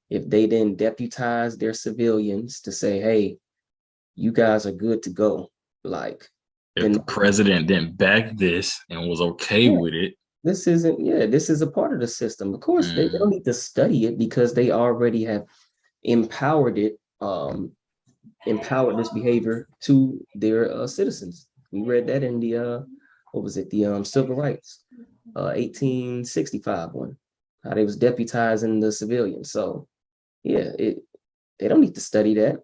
if they didn't deputize their civilians to say, hey, you guys are good to go. Like, if the president didn't back this and was okay with it. This is a part of the system. Of course, they don't need to study it because they already have empowered this behavior to their citizens. We read that in the the civil rights 1865 one, how they was deputizing the civilians. So yeah, they don't need to study that.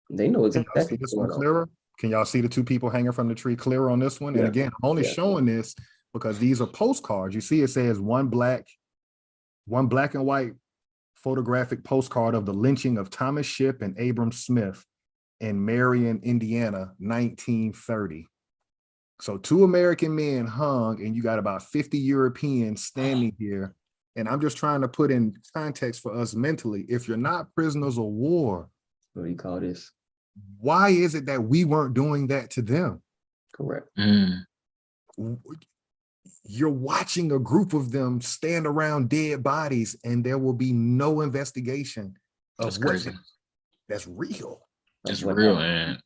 They know exactly what's going on. Clearer? Can y'all see the two people hanging from the tree clearer on this one? And again, I'm only showing this because these are postcards. You see, it says one black and white photographic postcard of the lynching of Thomas Shipp and Abram Smith in Marion, Indiana, 1930. So 2 American men hung, and you got about 50 Europeans standing here. And I'm just trying to put in context for us mentally. If you're not prisoners of war, what do you call this? Why is it that we weren't doing that to them? Correct. You're watching a group of them stand around dead bodies, and there will be no investigation of That's crazy. That's real. It's real. And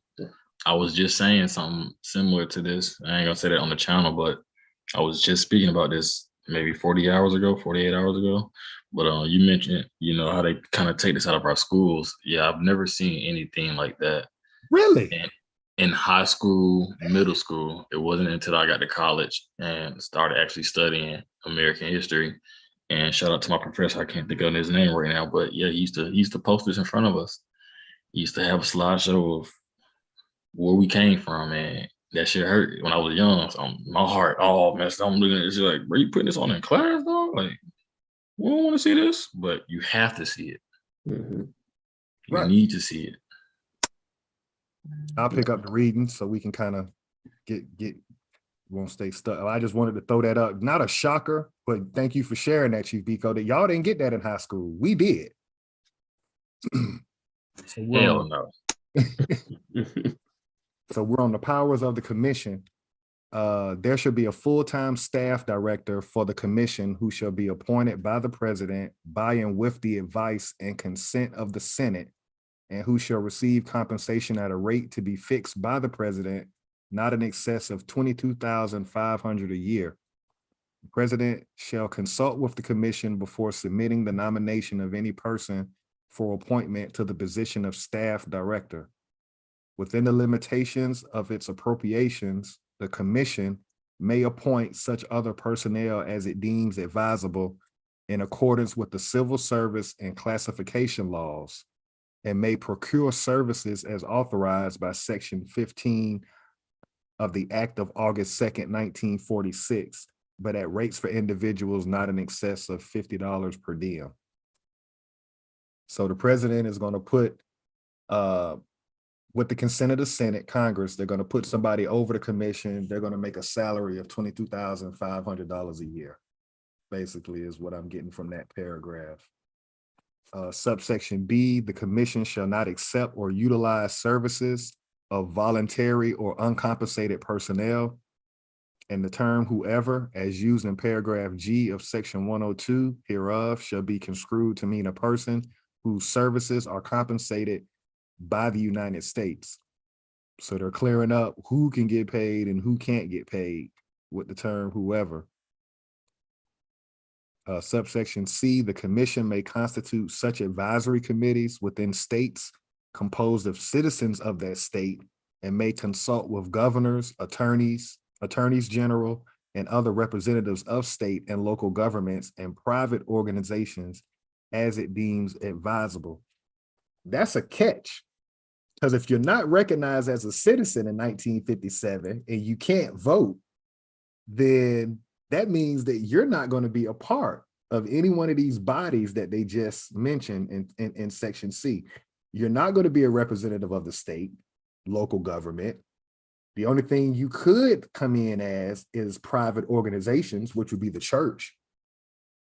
I was just saying something similar to this. I ain't gonna say that on the channel, but I was just speaking about this maybe 48 hours ago. But you mentioned, you know, how they kind of take this out of our schools. Yeah, I've never seen anything like that. Really? And in high school, middle school, it wasn't until I got to college and started actually studying American history. And shout out to my professor, I can't think of his name right now, but yeah, he used to post this in front of us. He used to have a slideshow of where we came from and that shit hurt when I was young. So my heart all messed up. I'm looking at it, like, bro, you putting this on in class, though? Like, we don't want to see this, but you have to see it. Mhm. You Right. need to see it. I'll pick up the reading so we can kind of get won't stay stuck. I just wanted to throw that up. Not a shocker, but thank you for sharing that, Chief Biko, that y'all didn't get that in high school. We did. So Hell no. So we're on the powers of the commission. There should be a full-time staff director for the commission who shall be appointed by the president by and with the advice and consent of the Senate, and who shall receive compensation at a rate to be fixed by the president, not in excess of $22,500 a year. The president shall consult with the commission before submitting the nomination of any person for appointment to the position of staff director. Within the limitations of its appropriations, the commission may appoint such other personnel as it deems advisable in accordance with the civil service and classification laws, and may procure services as authorized by Section 15 of the Act of August 2nd, 1946, but at rates for individuals not in excess of $50 per diem. So the president is going to put, with the consent of the Senate, Congress, they're going to put somebody over the commission. They're going to make a salary of $22,500 a year, basically, is what I'm getting from that paragraph. Subsection B, the commission shall not accept or utilize services of voluntary or uncompensated personnel. And the term whoever, as used in paragraph G of section 102 hereof, shall be construed to mean a person whose services are compensated by the United States. So they're clearing up who can get paid and who can't get paid with the term whoever. Subsection C, the commission may constitute such advisory committees within states composed of citizens of that state, and may consult with governors, attorneys general, and other representatives of state and local governments and private organizations as it deems advisable. That's a catch, because if you're not recognized as a citizen in 1957 and you can't vote, then that means that you're not going to be a part of any one of these bodies that they just mentioned in section C. You're not going to be a representative of the state, local government. The only thing you could come in as is private organizations, which would be the church,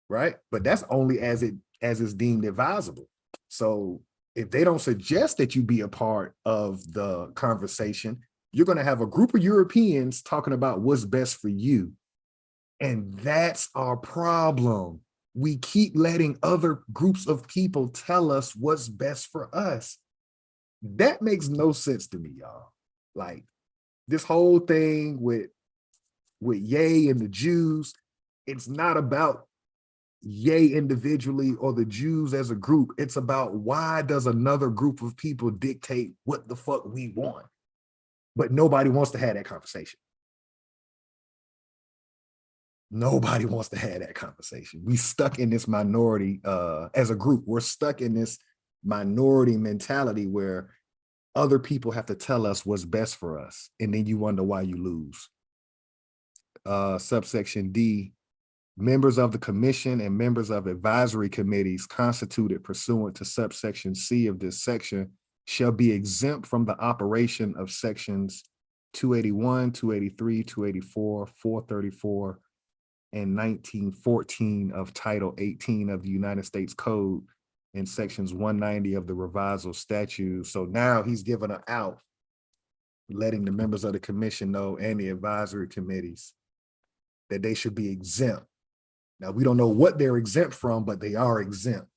right? But that's only as is deemed advisable. So if they don't suggest that you be a part of the conversation, you're going to have a group of Europeans talking about what's best for you. And that's our problem. We keep letting other groups of people tell us what's best for us. That makes no sense to me, y'all. Like this whole thing with Ye and the Jews, it's not about Ye individually or the Jews as a group. It's about why does another group of people dictate what the fuck we want? But nobody wants to have that conversation. Nobody wants to have that conversation. We stuck in this minority as a group. We're stuck in this minority mentality where other people have to tell us what's best for us. And then you wonder why you lose. Subsection D, members of the commission and members of advisory committees constituted pursuant to subsection C of this section shall be exempt from the operation of sections 281, 283, 284, 434, and 1914 of Title 18 of the United States Code and sections 190 of the revisal statute. So now he's given an out, letting the members of the commission know and the advisory committees that they should be exempt. Now, we don't know what they're exempt from, but they are exempt.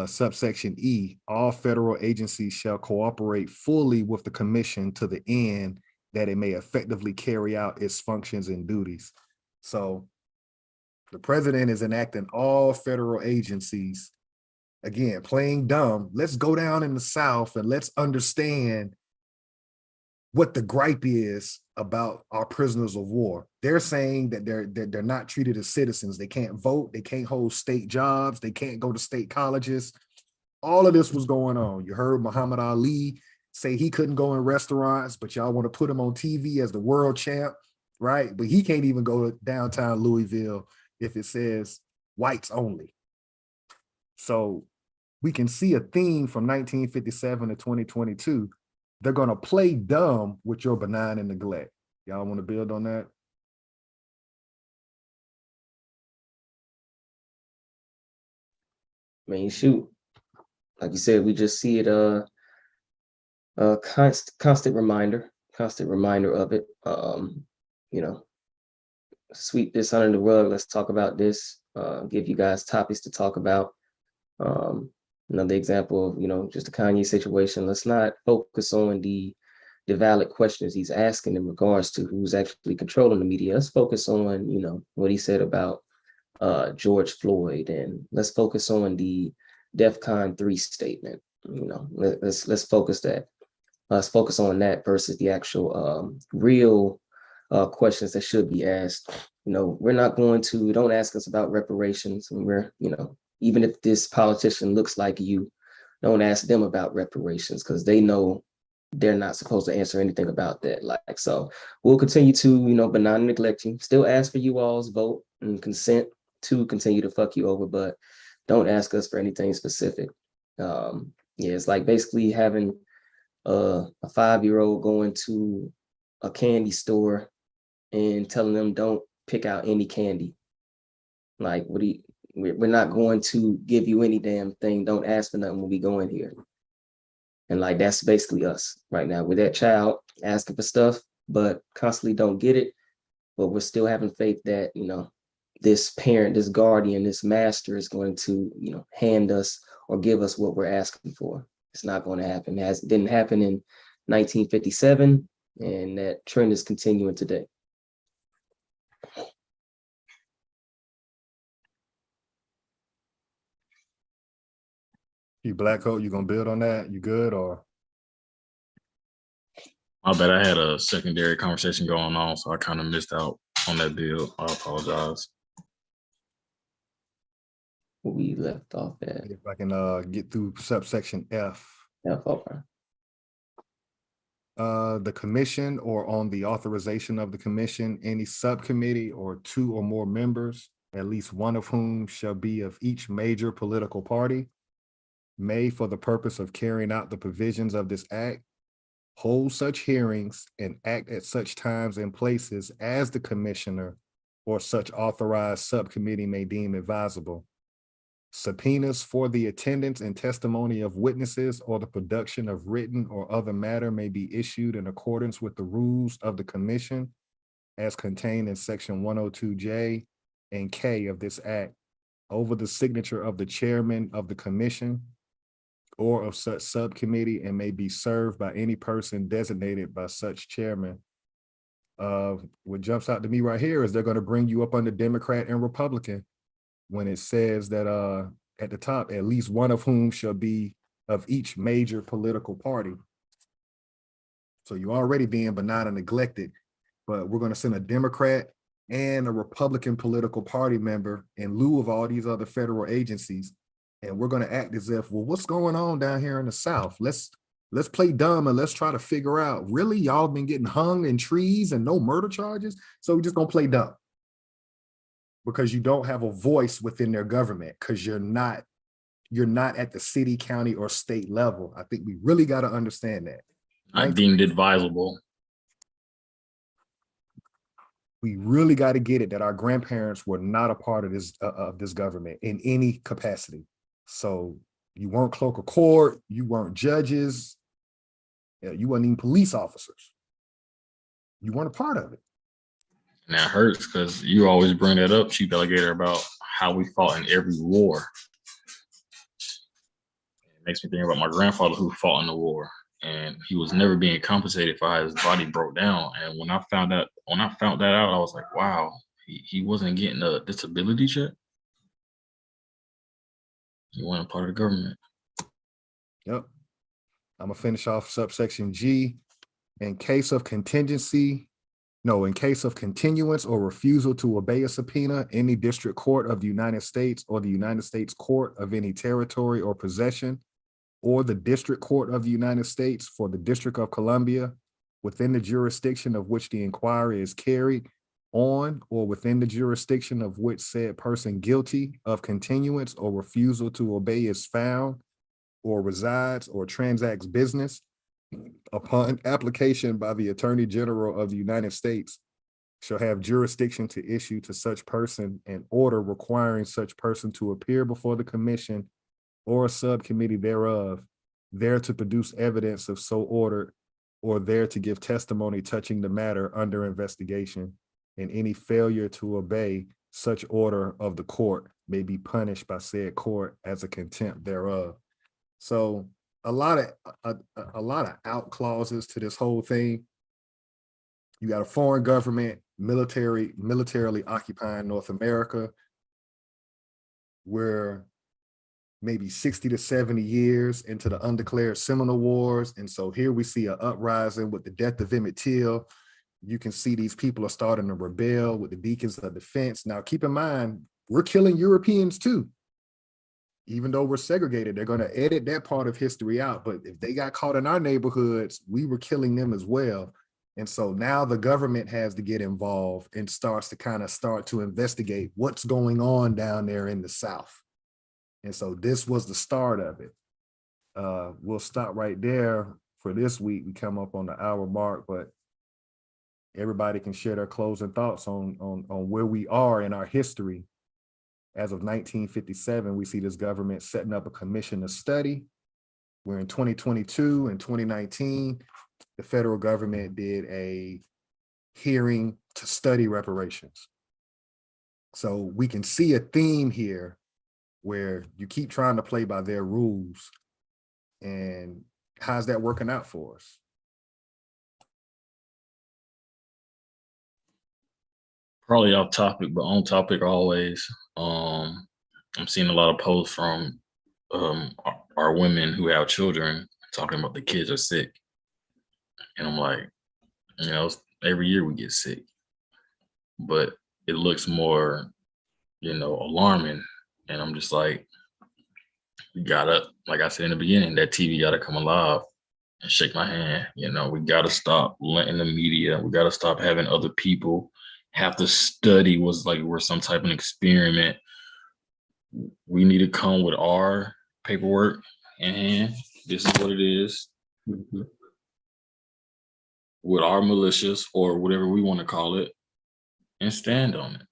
Subsection E, all federal agencies shall cooperate fully with the commission to the end that it may effectively carry out its functions and duties. So the president is enacting all federal agencies, again, playing dumb. Let's go down in the South and let's understand what the gripe is about our prisoners of war. They're saying that they're not treated as citizens. They can't vote. They can't hold state jobs. They can't go to state colleges. All of this was going on. You heard Muhammad Ali say he couldn't go in restaurants, but y'all want to put him on TV as the world champ, right? But he can't even go to downtown Louisville if it says whites only. So we can see a theme from 1957 to 2022. They're going to play dumb with your benign and neglect. Y'all want to build on that? I mean, shoot, like you said, we just see it constant reminder of it. You know, sweep this under the rug. Let's talk about this. Give you guys topics to talk about. Another example of, you know, just the Kanye situation. Let's not focus on the valid questions he's asking in regards to who's actually controlling the media. Let's focus on, you know, what he said about George Floyd, and let's focus on the DEFCON 3 statement. You know, let's focus that. Let's focus on that versus the actual real questions that should be asked. You know, don't ask us about reparations. And we're, you know, even if this politician looks like you, don't ask them about reparations, because they know they're not supposed to answer anything about that. Like, so we'll continue to, you know, benign neglect you, still ask for you all's vote and consent to continue to fuck you over, but don't ask us for anything specific. Yeah, it's like basically having a 5-year-old going to a candy store and telling them don't pick out any candy. Like, we're not going to give you any damn thing. Don't ask for nothing when we go in here. And like, that's basically us right now with that child asking for stuff, but constantly don't get it. But we're still having faith that, you know, this parent, this guardian, this master is going to, you know, hand us or give us what we're asking for. It's not going to happen. It didn't happen in 1957, and that trend is continuing today. You Black Coat, you gonna build on that? You good or? I bet I had a secondary conversation going on, so I kind of missed out on that build. I apologize. We left off at If I can get through subsection F. FOR. The commission, or on the authorization of the commission, any subcommittee or 2 or more members, at least one of whom shall be of each major political party, may, for the purpose of carrying out the provisions of this act, hold such hearings and act at such times and places as the commissioner or such authorized subcommittee may deem advisable. Subpoenas for the attendance and testimony of witnesses or the production of written or other matter may be issued in accordance with the rules of the commission as contained in section 102J and K of this act over the signature of the chairman of the commission or of such subcommittee, and may be served by any person designated by such chairman. What jumps out to me right here is they're going to bring you up under Democrat and Republican when it says that at the top, at least one of whom shall be of each major political party. So you're already being benign and neglected, but we're going to send a Democrat and a Republican political party member in lieu of all these other federal agencies. And we're going to act as if, well, what's going on down here in the South? Let's play dumb and let's try to figure out, really, y'all been getting hung in trees and no murder charges? So we're just going to play dumb because you don't have a voice within their government, because you're not at the city, county, or state level. I think we really got to understand that. I deemed it advisable. We really got to get it that our grandparents were not a part of this government in any capacity. So you weren't clerk of court, you weren't judges, you weren't even police officers. You weren't a part of it. And that hurts because you always bring that up, Chief Delegator, about how we fought in every war. It makes me think about my grandfather who fought in the war, and he was never being compensated for how his body broke down. And when I found that out, I was like, wow, he wasn't getting a disability check. He wasn't part of the government. Yep. I'm gonna finish off subsection G. In case of continuance or refusal to obey a subpoena, any district court of the United States or the United States court of any territory or possession or the District Court of the United States for the District of Columbia within the jurisdiction of which the inquiry is carried on or within the jurisdiction of which said person guilty of continuance or refusal to obey is found or resides or transacts business upon application by the Attorney General of the United States shall have jurisdiction to issue to such person an order requiring such person to appear before the commission or a subcommittee thereof, there to produce evidence of so ordered, or there to give testimony touching the matter under investigation, and any failure to obey such order of the court may be punished by said court as a contempt thereof. So a lot of out clauses to this whole thing. You got a foreign government, militarily occupying North America. We're maybe 60 to 70 years into the undeclared Seminole Wars. And so here we see an uprising with the death of Emmett Till. You can see these people are starting to rebel with the Deacons of Defense. Now, keep in mind, we're killing Europeans too. Even though we're segregated, they're going to edit that part of history out. But if they got caught in our neighborhoods, we were killing them as well. And so now the government has to get involved and starts to investigate what's going on down there in the South. And so this was the start of it. We'll stop right there for this week. We come up on the hour mark, but everybody can share their closing thoughts on where we are in our history. As of 1957, we see this government setting up a commission to study. We're in 2022 and 2019. The federal government did a hearing to study reparations. So we can see a theme here where you keep trying to play by their rules. And how's that working out for us? Probably off topic, but on topic always. I'm seeing a lot of posts from our women who have children talking about the kids are sick. And I'm like, every year we get sick, but it looks more, alarming. And I'm just like, we gotta, like I said in the beginning, that TV gotta come alive and shake my hand. We gotta stop letting the media, we gotta stop having other people have to study we're some type of experiment. We need to come with our paperwork in hand. This is what it is. Mm-hmm. With our militias or whatever we want to call it, and stand on it.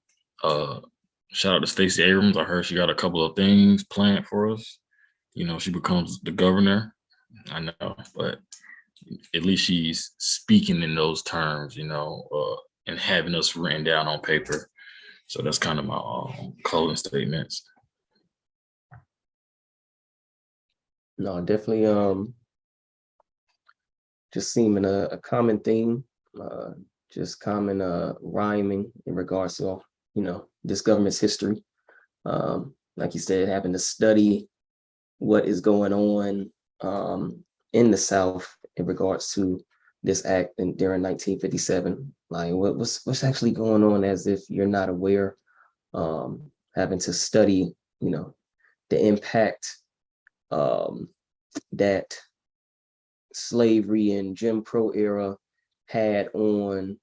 Shout out to Stacey Abrams. I heard she got a couple of things planned for us. She becomes the governor. I know, but at least she's speaking in those terms, and having us written down on paper. So that's kind of my closing statements. No, definitely just seeming a common theme, just common rhyming in regards to, this government's history. Like you said, having to study what is going on in the South in regards to this act during 1957. Like what's actually going on, as if you're not aware, having to study, the impact that slavery and Jim Crow era had on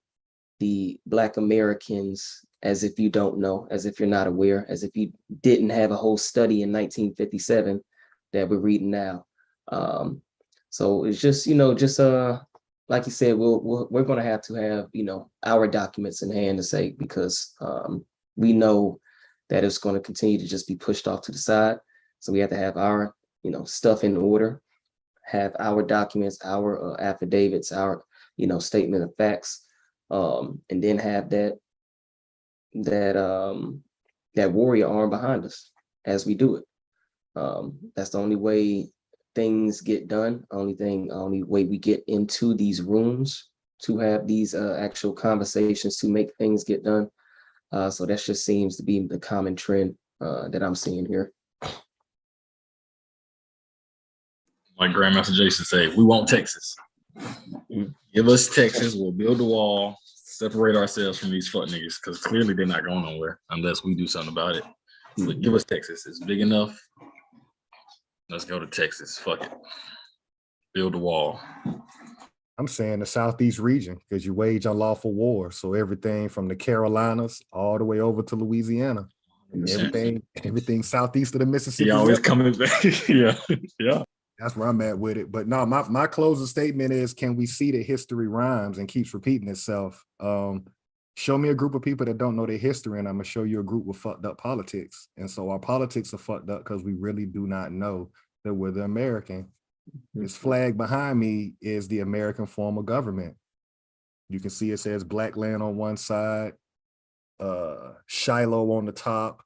the Black Americans, as if you don't know, as if you're not aware, as if you didn't have a whole study in 1957 that we're reading now. So it's just, like you said, we're going to have, our documents in hand to say, because we know that it's going to continue to just be pushed off to the side. So we have to have our, stuff in order, have our documents, our affidavits, our, statement of facts, and then have that warrior arm behind us as we do it. That's the only way things get done. Only way we get into these rooms to have these actual conversations to make things get done. So that just seems to be the common trend that I'm seeing here. Like Grandmaster Jason say, we want Texas. Give us Texas, we'll build a wall, separate ourselves from these fuck niggas, because clearly they're not going nowhere unless we do something about it. But give us Texas. It's big enough. Let's go to Texas. Fuck it. Build a wall. I'm saying the Southeast region, because you wage unlawful war. So everything from the Carolinas all the way over to Louisiana, everything southeast of the Mississippi. He always River. coming back. Yeah. Yeah. That's where I'm at with it. But no, my closing statement is, can we see that history rhymes and keeps repeating itself? Show me a group of people that don't know their history, and I'm gonna show you a group with fucked up politics. And so our politics are fucked up because we really do not know that we're the American. This flag behind me is the American form of government. You can see it says Black Land on one side, Shiloh on the top,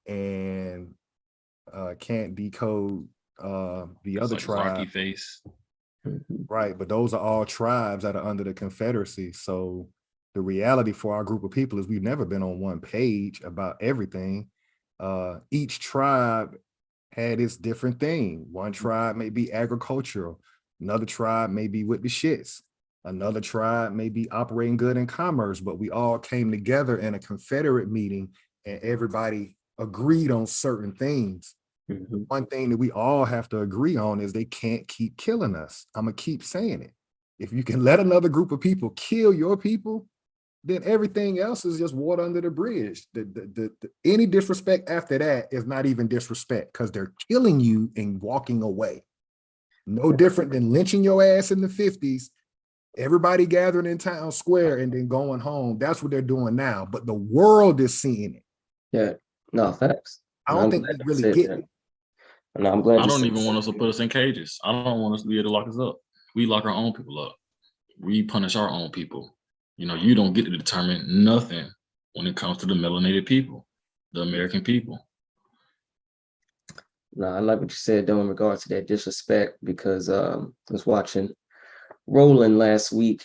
and can't decode the other Like tribe. Rocky face. Right, but those are all tribes that are under the Confederacy. So the reality for our group of people is we've never been on one page about everything. Each tribe had its different thing. One tribe may be agricultural, another tribe may be with the shits, another tribe may be operating good in commerce, but we all came together in a Confederate meeting and everybody agreed on certain things. One thing that we all have to agree on is they can't keep killing us. I'm gonna keep saying it. If you can let another group of people kill your people, then everything else is just water under the bridge. Any disrespect after that is not even disrespect because they're killing you and walking away. No different than lynching your ass in the 50s, everybody gathering in town square and then going home. That's what they're doing now, but the world is seeing it. Yeah, no, facts. I don't think we really get it. And I'm glad I you don't said even want that. us to put us in cages. I don't want us to be able to lock us up. We lock our own people up. We punish our own people. You know, you don't get to determine nothing when it comes to the melanated people, the American people. No, I like what you said though in regards to that disrespect, because I was watching Roland last week,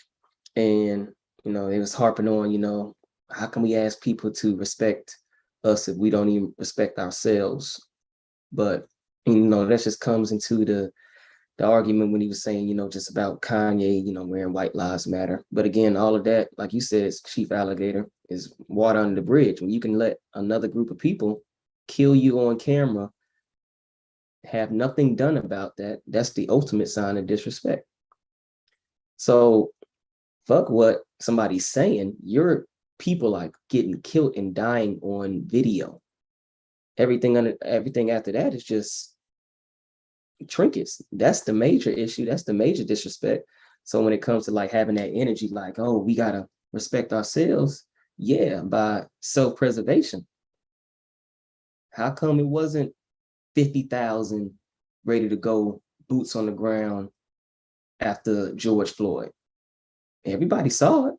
and it was harping on, how can we ask people to respect us if we don't even respect ourselves? But that just comes into the argument when he was saying, just about Kanye, wearing White Lives Matter. But again, all of that, like you said, Chief Alligator, is water under the bridge. When you can let another group of people kill you on camera, have nothing done about that, that's the ultimate sign of disrespect. So fuck what somebody's saying. Your people are getting killed and dying on video. Everything after that is just trinkets. That's the major issue. That's the major disrespect. So when it comes to like having that energy, like, oh, we gotta respect ourselves, yeah, by self-preservation. How come it wasn't 50,000 ready to go, boots on the ground after George Floyd? Everybody saw it.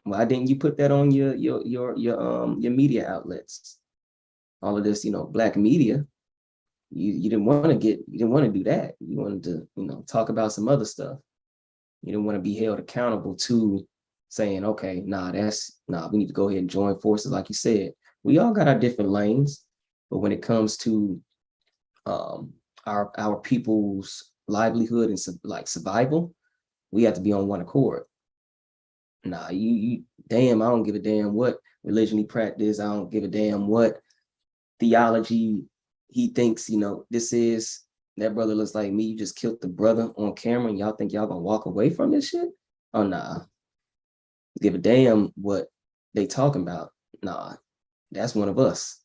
Why didn't you put that on your media outlets? All of this, black media. You didn't want to do that. You wanted to, talk about some other stuff. You didn't want to be held accountable to saying, okay, we need to go ahead and join forces. Like you said, we all got our different lanes, but when it comes to our people's livelihood and like survival, we have to be on one accord. Damn, I don't give a damn what religion he practiced. I don't give a damn what theology he thinks, this is. That brother looks like me. You just killed the brother on camera and y'all think y'all gonna walk away from this shit? Oh, nah. Give a damn what they talking about. Nah, that's one of us.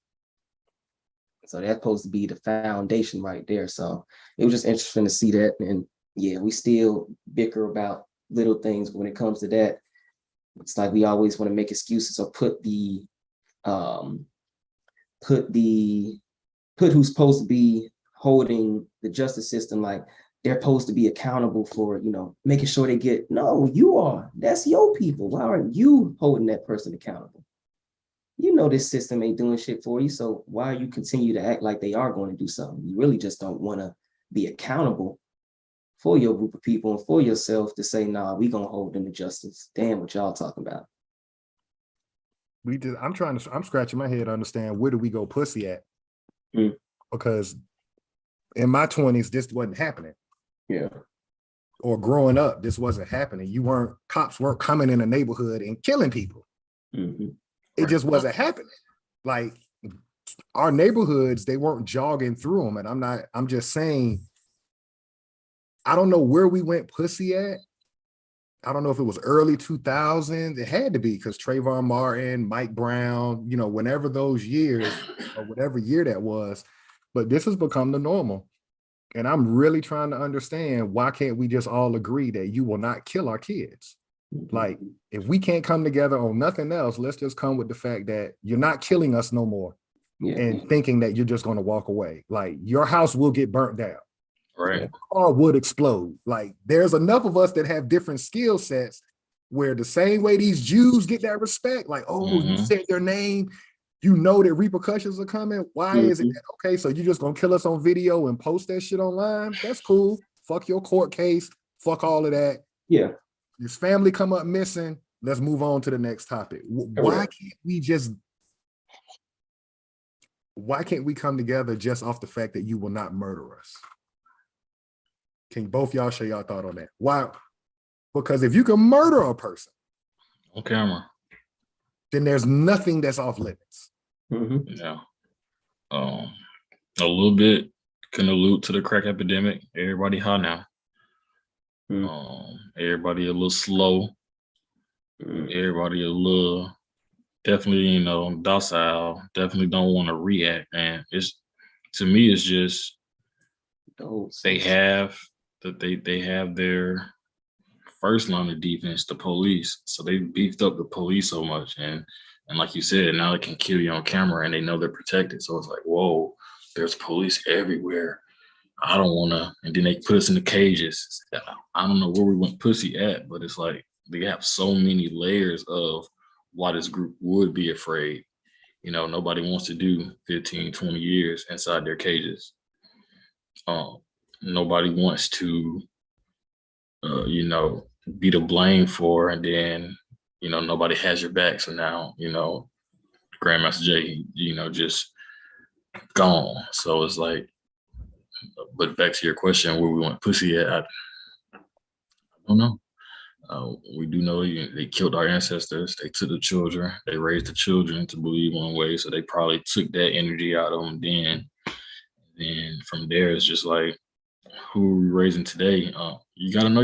So that's supposed to be the foundation right there. So it was just interesting to see that. And yeah, we still bicker about little things, but when it comes to that, it's like we always want to make excuses or put who's supposed to be holding the justice system, like they're supposed to be accountable for, making sure they get, no, you are. That's your people. Why aren't you holding that person accountable? This system ain't doing shit for you, so why you continue to act like they are going to do something? You really just don't want to be accountable for your group of people and for yourself to say, nah, we gonna hold them to justice. Damn, what y'all talking about? I'm scratching my head to understand, where do we go pussy at? Because in my 20s, this wasn't happening. Yeah. Or growing up, this wasn't happening. Cops weren't coming in a neighborhood and killing people. It just wasn't happening. Like our neighborhoods, they weren't jogging through them. And I'm just saying, I don't know where we went pussy at. I don't know if it was early 2000s. It had to be, because Trayvon Martin, Mike Brown, you know, whenever those years or whatever year that was, but this has become the normal. And I'm really trying to understand, why can't we just all agree that you will not kill our kids? Like, if we can't come together on nothing else, let's just come with the fact that you're not killing us no more. Yeah. And thinking that you're just going to walk away. Like, your house will get burnt down. Right. Or would explode. Like, there's enough of us that have different skill sets where the same way these Jews get that respect, like, oh, you said their name, you know that repercussions are coming. Why is it that, okay, so you just gonna kill us on video and post that shit online? That's cool. Fuck your court case. Fuck all of that. Yeah. This family come up missing. Let's move on to the next topic. Why can't we come together just off the fact that you will not murder us? Can both y'all share your thought on that? Why? Because if you can murder a person on camera, then there's nothing that's off limits. Yeah. A little bit can allude to the crack epidemic. Everybody high now. Everybody a little slow. Everybody a little, definitely, you know, docile. Definitely don't want to react. And it's, to me, it's just they have their first line of defense, the police. So they beefed up the police so much, and like you said, now they can kill you on camera and they know they're protected. So it's like, whoa, there's police everywhere. I don't want to. And then they put us in the cages. I don't know where we went pussy at, but it's like they have so many layers of why this group would be afraid. You know, nobody wants to do 15, 20 years inside their cages. Nobody wants to, you know, be to blame for, and then, you know, nobody has your back. So now, you know, Grandmaster Jay, you know, just gone. So it's like, but back to your question, where we went pussy at, I don't know. We do know they killed our ancestors. They took the children. They raised the children to believe one way. So they probably took that energy out of them then. Then from there, it's just like, who are we raising today? You got to know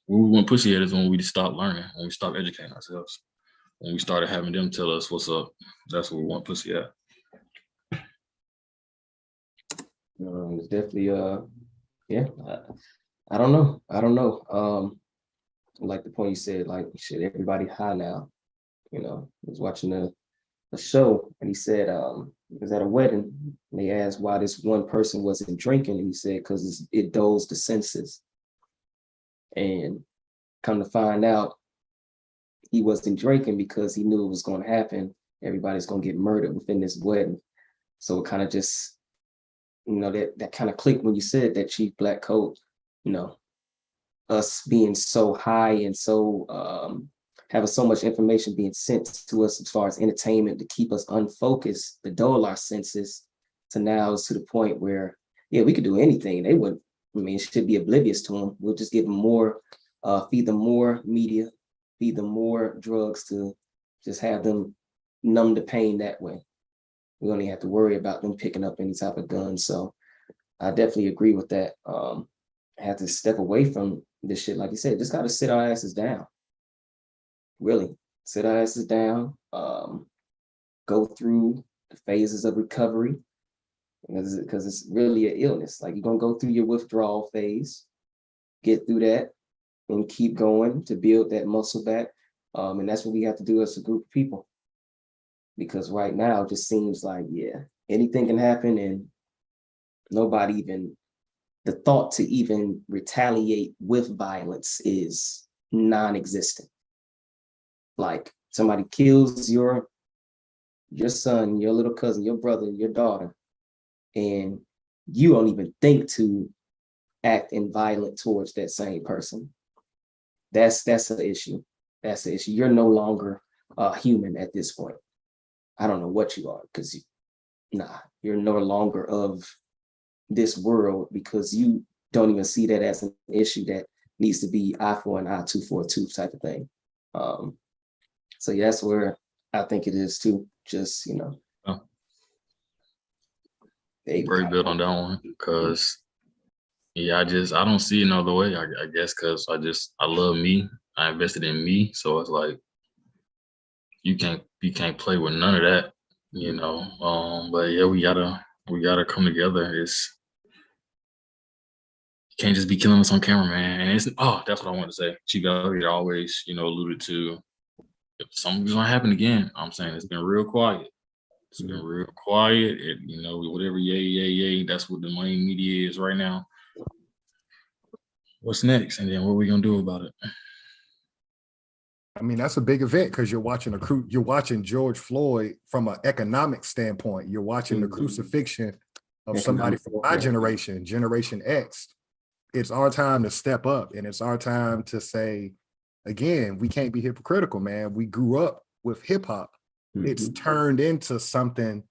where we went pussy at is when we stopped learning, when we stopped educating ourselves, when we started having them tell us what's up. That's where we want pussy at. It's definitely, yeah, I don't know. Like the point you said, like, shit, everybody high now. You know, I was watching a show, and he said, he was at a wedding, and they asked why this one person wasn't drinking, and he said, because it dulls the senses. And come to find out, he wasn't drinking because he knew it was going to happen. Everybody's going to get murdered within this wedding. So it kind of just, you know, that kind of clicked when you said that, Chief Black Coat, you know, us being so high and so having so much information being sent to us as far as entertainment to keep us unfocused, to dull our senses, to now it's to the point where, yeah, we could do anything. They wouldn't, I mean, it should be oblivious to them. We'll just give them more, feed them more media, feed them more drugs to just have them numb the pain that way. We don't even have to worry about them picking up any type of gun. So I definitely agree with that. I have to step away from this shit. Like you said, just got to sit our asses down. Really, sit our asses down, go through the phases of recovery, because it's really an illness. Like, you're going to go through your withdrawal phase, get through that, and keep going to build that muscle back. And that's what we have to do as a group of people. Because right now it just seems like, yeah, anything can happen, and nobody even, the thought to even retaliate with violence is non-existent. Like, somebody kills your son, your little cousin, your brother, your daughter, and you don't even think to act in violent towards that same person. That's an issue. That's an issue. You're no longer human at this point. I don't know what you are, because you're no longer of this world, because you don't even see that as an issue that needs to be eye for an eye, tooth for a tooth type of thing. So yeah, that's where I think it is too. Just, you know. Great build on that one, because yeah, I don't see another way. I guess because I love me. I invested in me, so it's like you can't play with none of that, you know. But yeah, we gotta come together. You can't just be killing us on camera, man. And that's what I want to say. Chief Elliott always, alluded to, if something's gonna happen again. I'm saying it's been real quiet. It's been real quiet. Whatever, yay. That's what the main media is right now. What's next? And then what are we gonna do about it? I mean, that's a big event because you're watching George Floyd from an economic standpoint. You're watching the crucifixion of somebody from my generation, Generation X. It's our time to step up, and it's our time to say, again, we can't be hypocritical, man. We grew up with hip hop. It's turned into something,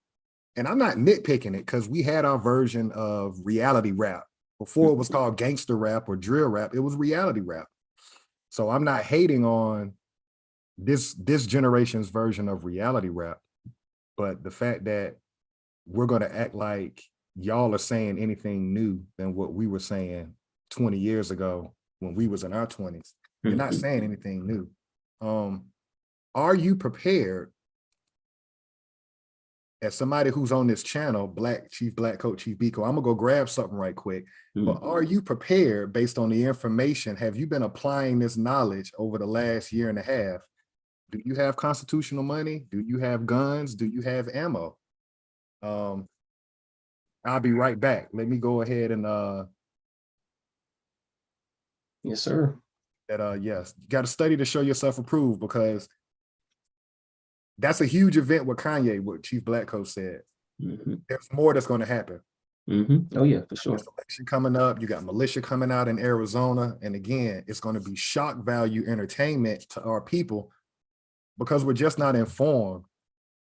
and I'm not nitpicking it because we had our version of reality rap. Before it was called gangster rap or drill rap, it was reality rap. So I'm not hating on this generation's version of reality rap, but the fact that we're going to act like y'all are saying anything new than what we were saying 20 years ago when we was in our 20s. You're not saying anything new. Are you prepared, as somebody who's on this channel, Chief Black Coat, Chief Biko, I'm gonna go grab something right quick, but are you prepared based on the information? Have you been applying this knowledge over the last year and a half? Do you have constitutional money? Do you have guns? Do you have ammo? I'll be right back. Let me go ahead and Yes, sir. Yes, you got to study to show yourself approved, because that's a huge event with Kanye, what Chief Black Coat said. There's more that's going to happen. Oh yeah, for sure. There's election coming up. You got militia coming out in Arizona. And again, it's going to be shock value entertainment to our people because we're just not informed.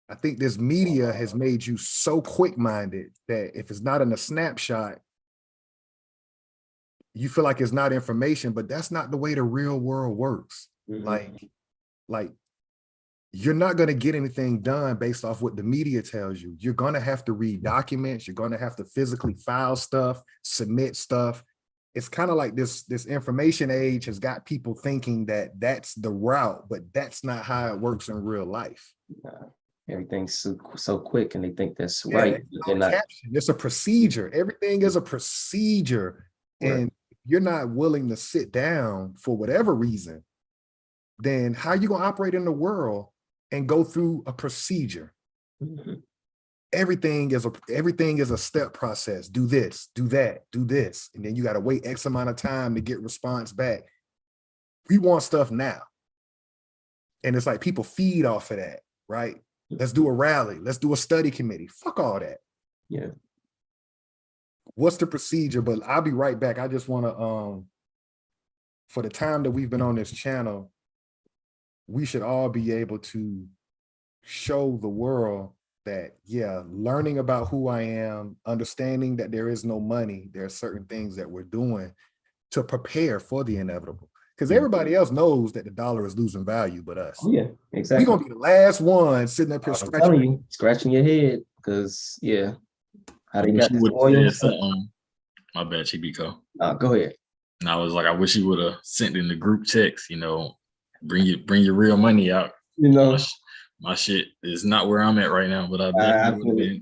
I think this media has made you so quick-minded that if it's not in a snapshot, you feel like it's not information, but that's not the way the real world works. Like you're not going to get anything done based off what the media tells you. You're going to have to read documents. You're going to have to physically file stuff, submit stuff. It's kind of like this information age has got people thinking that that's the route, but that's not how it works in real life. Everything's so quick, and they think that's right. It's a procedure. Everything is a procedure. Right. And you're not willing to sit down for whatever reason, then how are you going to operate in the world and go through a procedure? Everything is a step process. Do this, do that, do this. And then you got to wait X amount of time to get response back. We want stuff now. And it's like people feed off of that, right? Let's do a rally. Let's do a study committee. Fuck all that. Yeah. What's the procedure? But I'll be right back. I just want to, for the time that we've been on this channel, we should all be able to show the world that, yeah, learning about who I am, understanding that there is no money, there are certain things that we're doing to prepare for the inevitable. Because everybody else knows that the dollar is losing value but us. Oh, yeah, exactly. We're going to be the last one sitting up here scratching your head because, yeah. How they got this oil? My bad, Chibiko. Go ahead. And I was like, I wish you would have sent in the group checks, bring your real money out. My shit is not where I'm at right now, but I definitely would have been.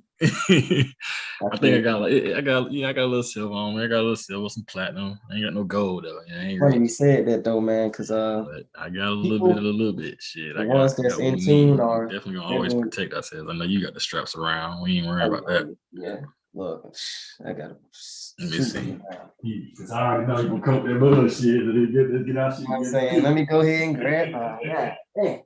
I think I got a little silver on me. I got a little silver, some platinum. I ain't got no gold though. Funny you said that though, man, because but I got a little bit. Shit, the ones that's in tune are definitely gonna always protect ourselves. I know you got the straps around. We ain't worried about that. Yeah, look, I got to. Let me see. Because I already know you gonna coat that bullshit. Let's get out. I'm saying, let me go ahead and grab. Yeah.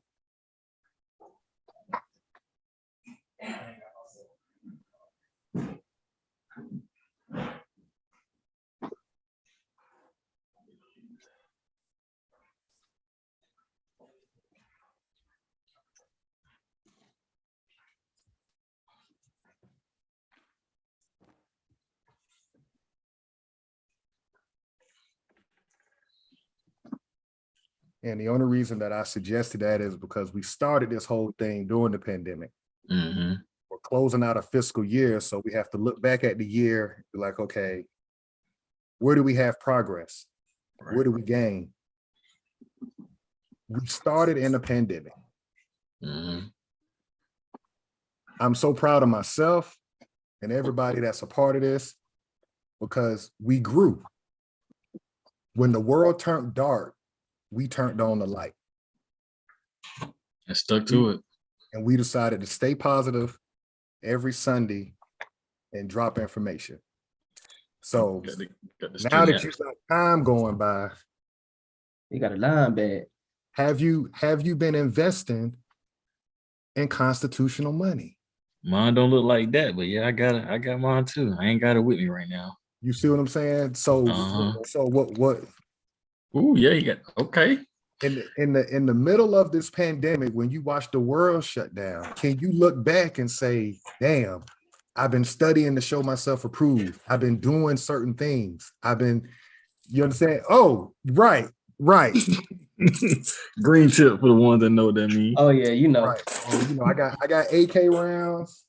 And the only reason that I suggested that is because we started this whole thing during the pandemic. Where closing out a fiscal year. So we have to look back at the year, be like, okay, where do we have progress? Where do we gain? We started in a pandemic. Mhm. I'm so proud of myself and everybody that's a part of this because we grew. When the world turned dark, we turned on the light. And stuck to it. And we decided to stay positive every Sunday and drop information. So Got the now that student you've got time going by, You got a line bag. have you been investing in constitutional money? Mine don't look like that, but yeah, I got mine too. I ain't got it with me right now. You see what I'm saying? So Uh-huh. so what Ooh, yeah, you got okay. in the middle of this pandemic, when you watch the world shut down, can you look back and say, damn, I've been studying to show myself approved. I've been doing certain things. You understand? Oh, right. Green tip for the ones that know what that means. Oh yeah, you know. Right. Oh, I got AK rounds.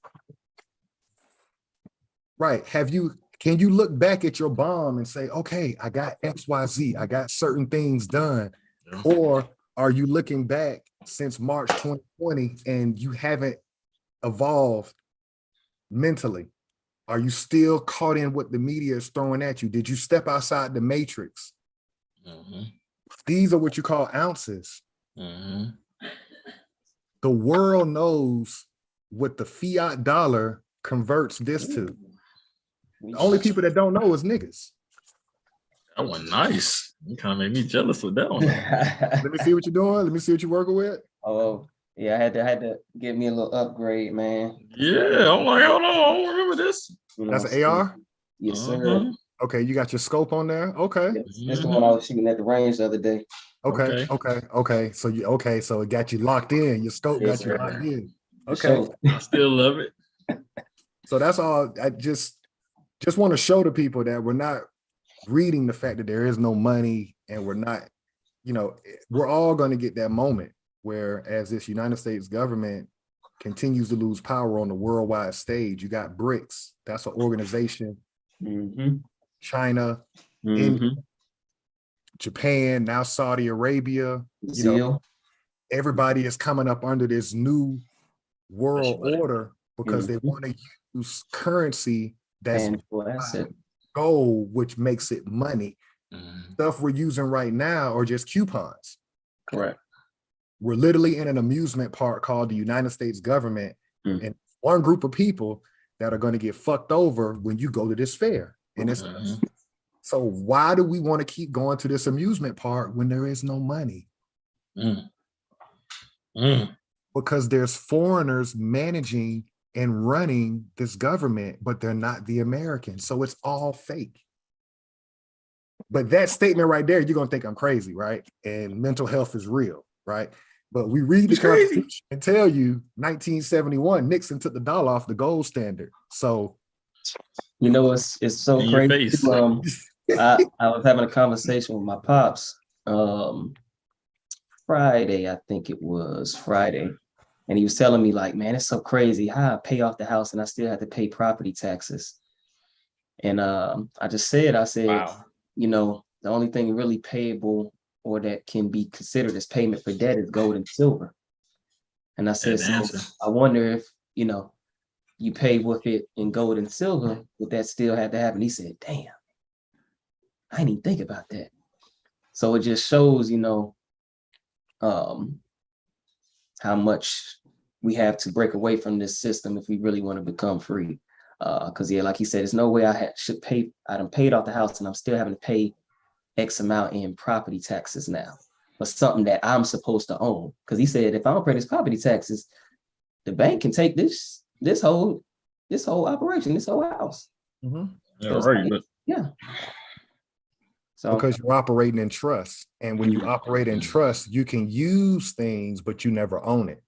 Right. Can you look back at your bomb and say, okay, I got XYZ, I got certain things done? Yeah. Or are you looking back since March 2020 and you haven't evolved mentally? Are you still caught in what the media is throwing at you? Did you step outside the matrix? Mhm. These are what you call ounces. Mhm. The world knows what the fiat dollar converts this to. The only people that don't know is niggas. That one nice. You kind of made me jealous with that one. Let me see what you're doing. Let me see what you're working with. Oh yeah, I had to get me a little upgrade, man. Yeah, I'm like, hold on, I don't remember this. You know, That's an AR? Yes, sir. Uh-huh. Okay, you got your scope on there? Okay. That's the one I was shooting at the range the other day. Okay. So it got you locked in. Your scope Yes, got you sir. locked in. For Okay. sure. I still love it. So that's all. I just want to show the people that we're not reading the fact that there is no money, and we're not, we're all going to get that moment where, as this United States government continues to lose power on the worldwide stage, you got BRICS. That's an organization. China, India, Japan, now Saudi Arabia. Everybody is coming up under this new world order because they want to use currency that's gold, which makes it money. Stuff we're using right now are just coupons. Correct. We're literally in an amusement park called the United States government, and one group of people that are going to get fucked over when you go to this fair. And it's so why do we want to keep going to this amusement park when there is no money? Because there's foreigners managing and running this government, but they're not the Americans. So it's all fake. But that statement right there, you're going to think I'm crazy, right? And mental health is real, right? But we read the Constitution and tell you 1971, Nixon took the dollar off the gold standard. So, it's so crazy. I was having a conversation with my pops Friday, I think it was Friday. And he was telling me, like, man, it's so crazy how I pay off the house and I still have to pay property taxes. And I said, wow. The only thing really payable or that can be considered as payment for debt is gold and silver. And I said, I wonder if, you pay with it in gold and silver, would that still have to happen? He said, damn, I didn't even think about that. So it just shows, how much we have to break away from this system if we really want to become free. Because like he said, there's no way I done paid off the house and I'm still having to pay X amount in property taxes now, but something that I'm supposed to own. Because he said, if I don't pay this property taxes, the bank can take this whole operation, this whole house. So because you're operating in trust, and when you operate in trust, you can use things, but you never own it.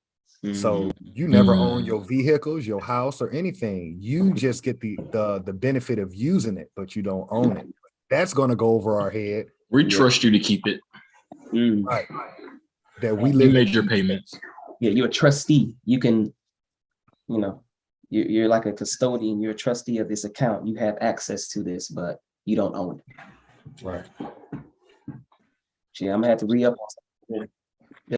So you never own your vehicles, your house, or anything. You just get the benefit of using it, but you don't own it. That's going to go over our head. We trust you to keep it. Right. That we live. You made your payments. Yeah, you're a trustee. You can, You're like a custodian, you're a trustee of this account. You have access to this, but you don't own it. Right. Gee, I'm gonna have to re-up on something.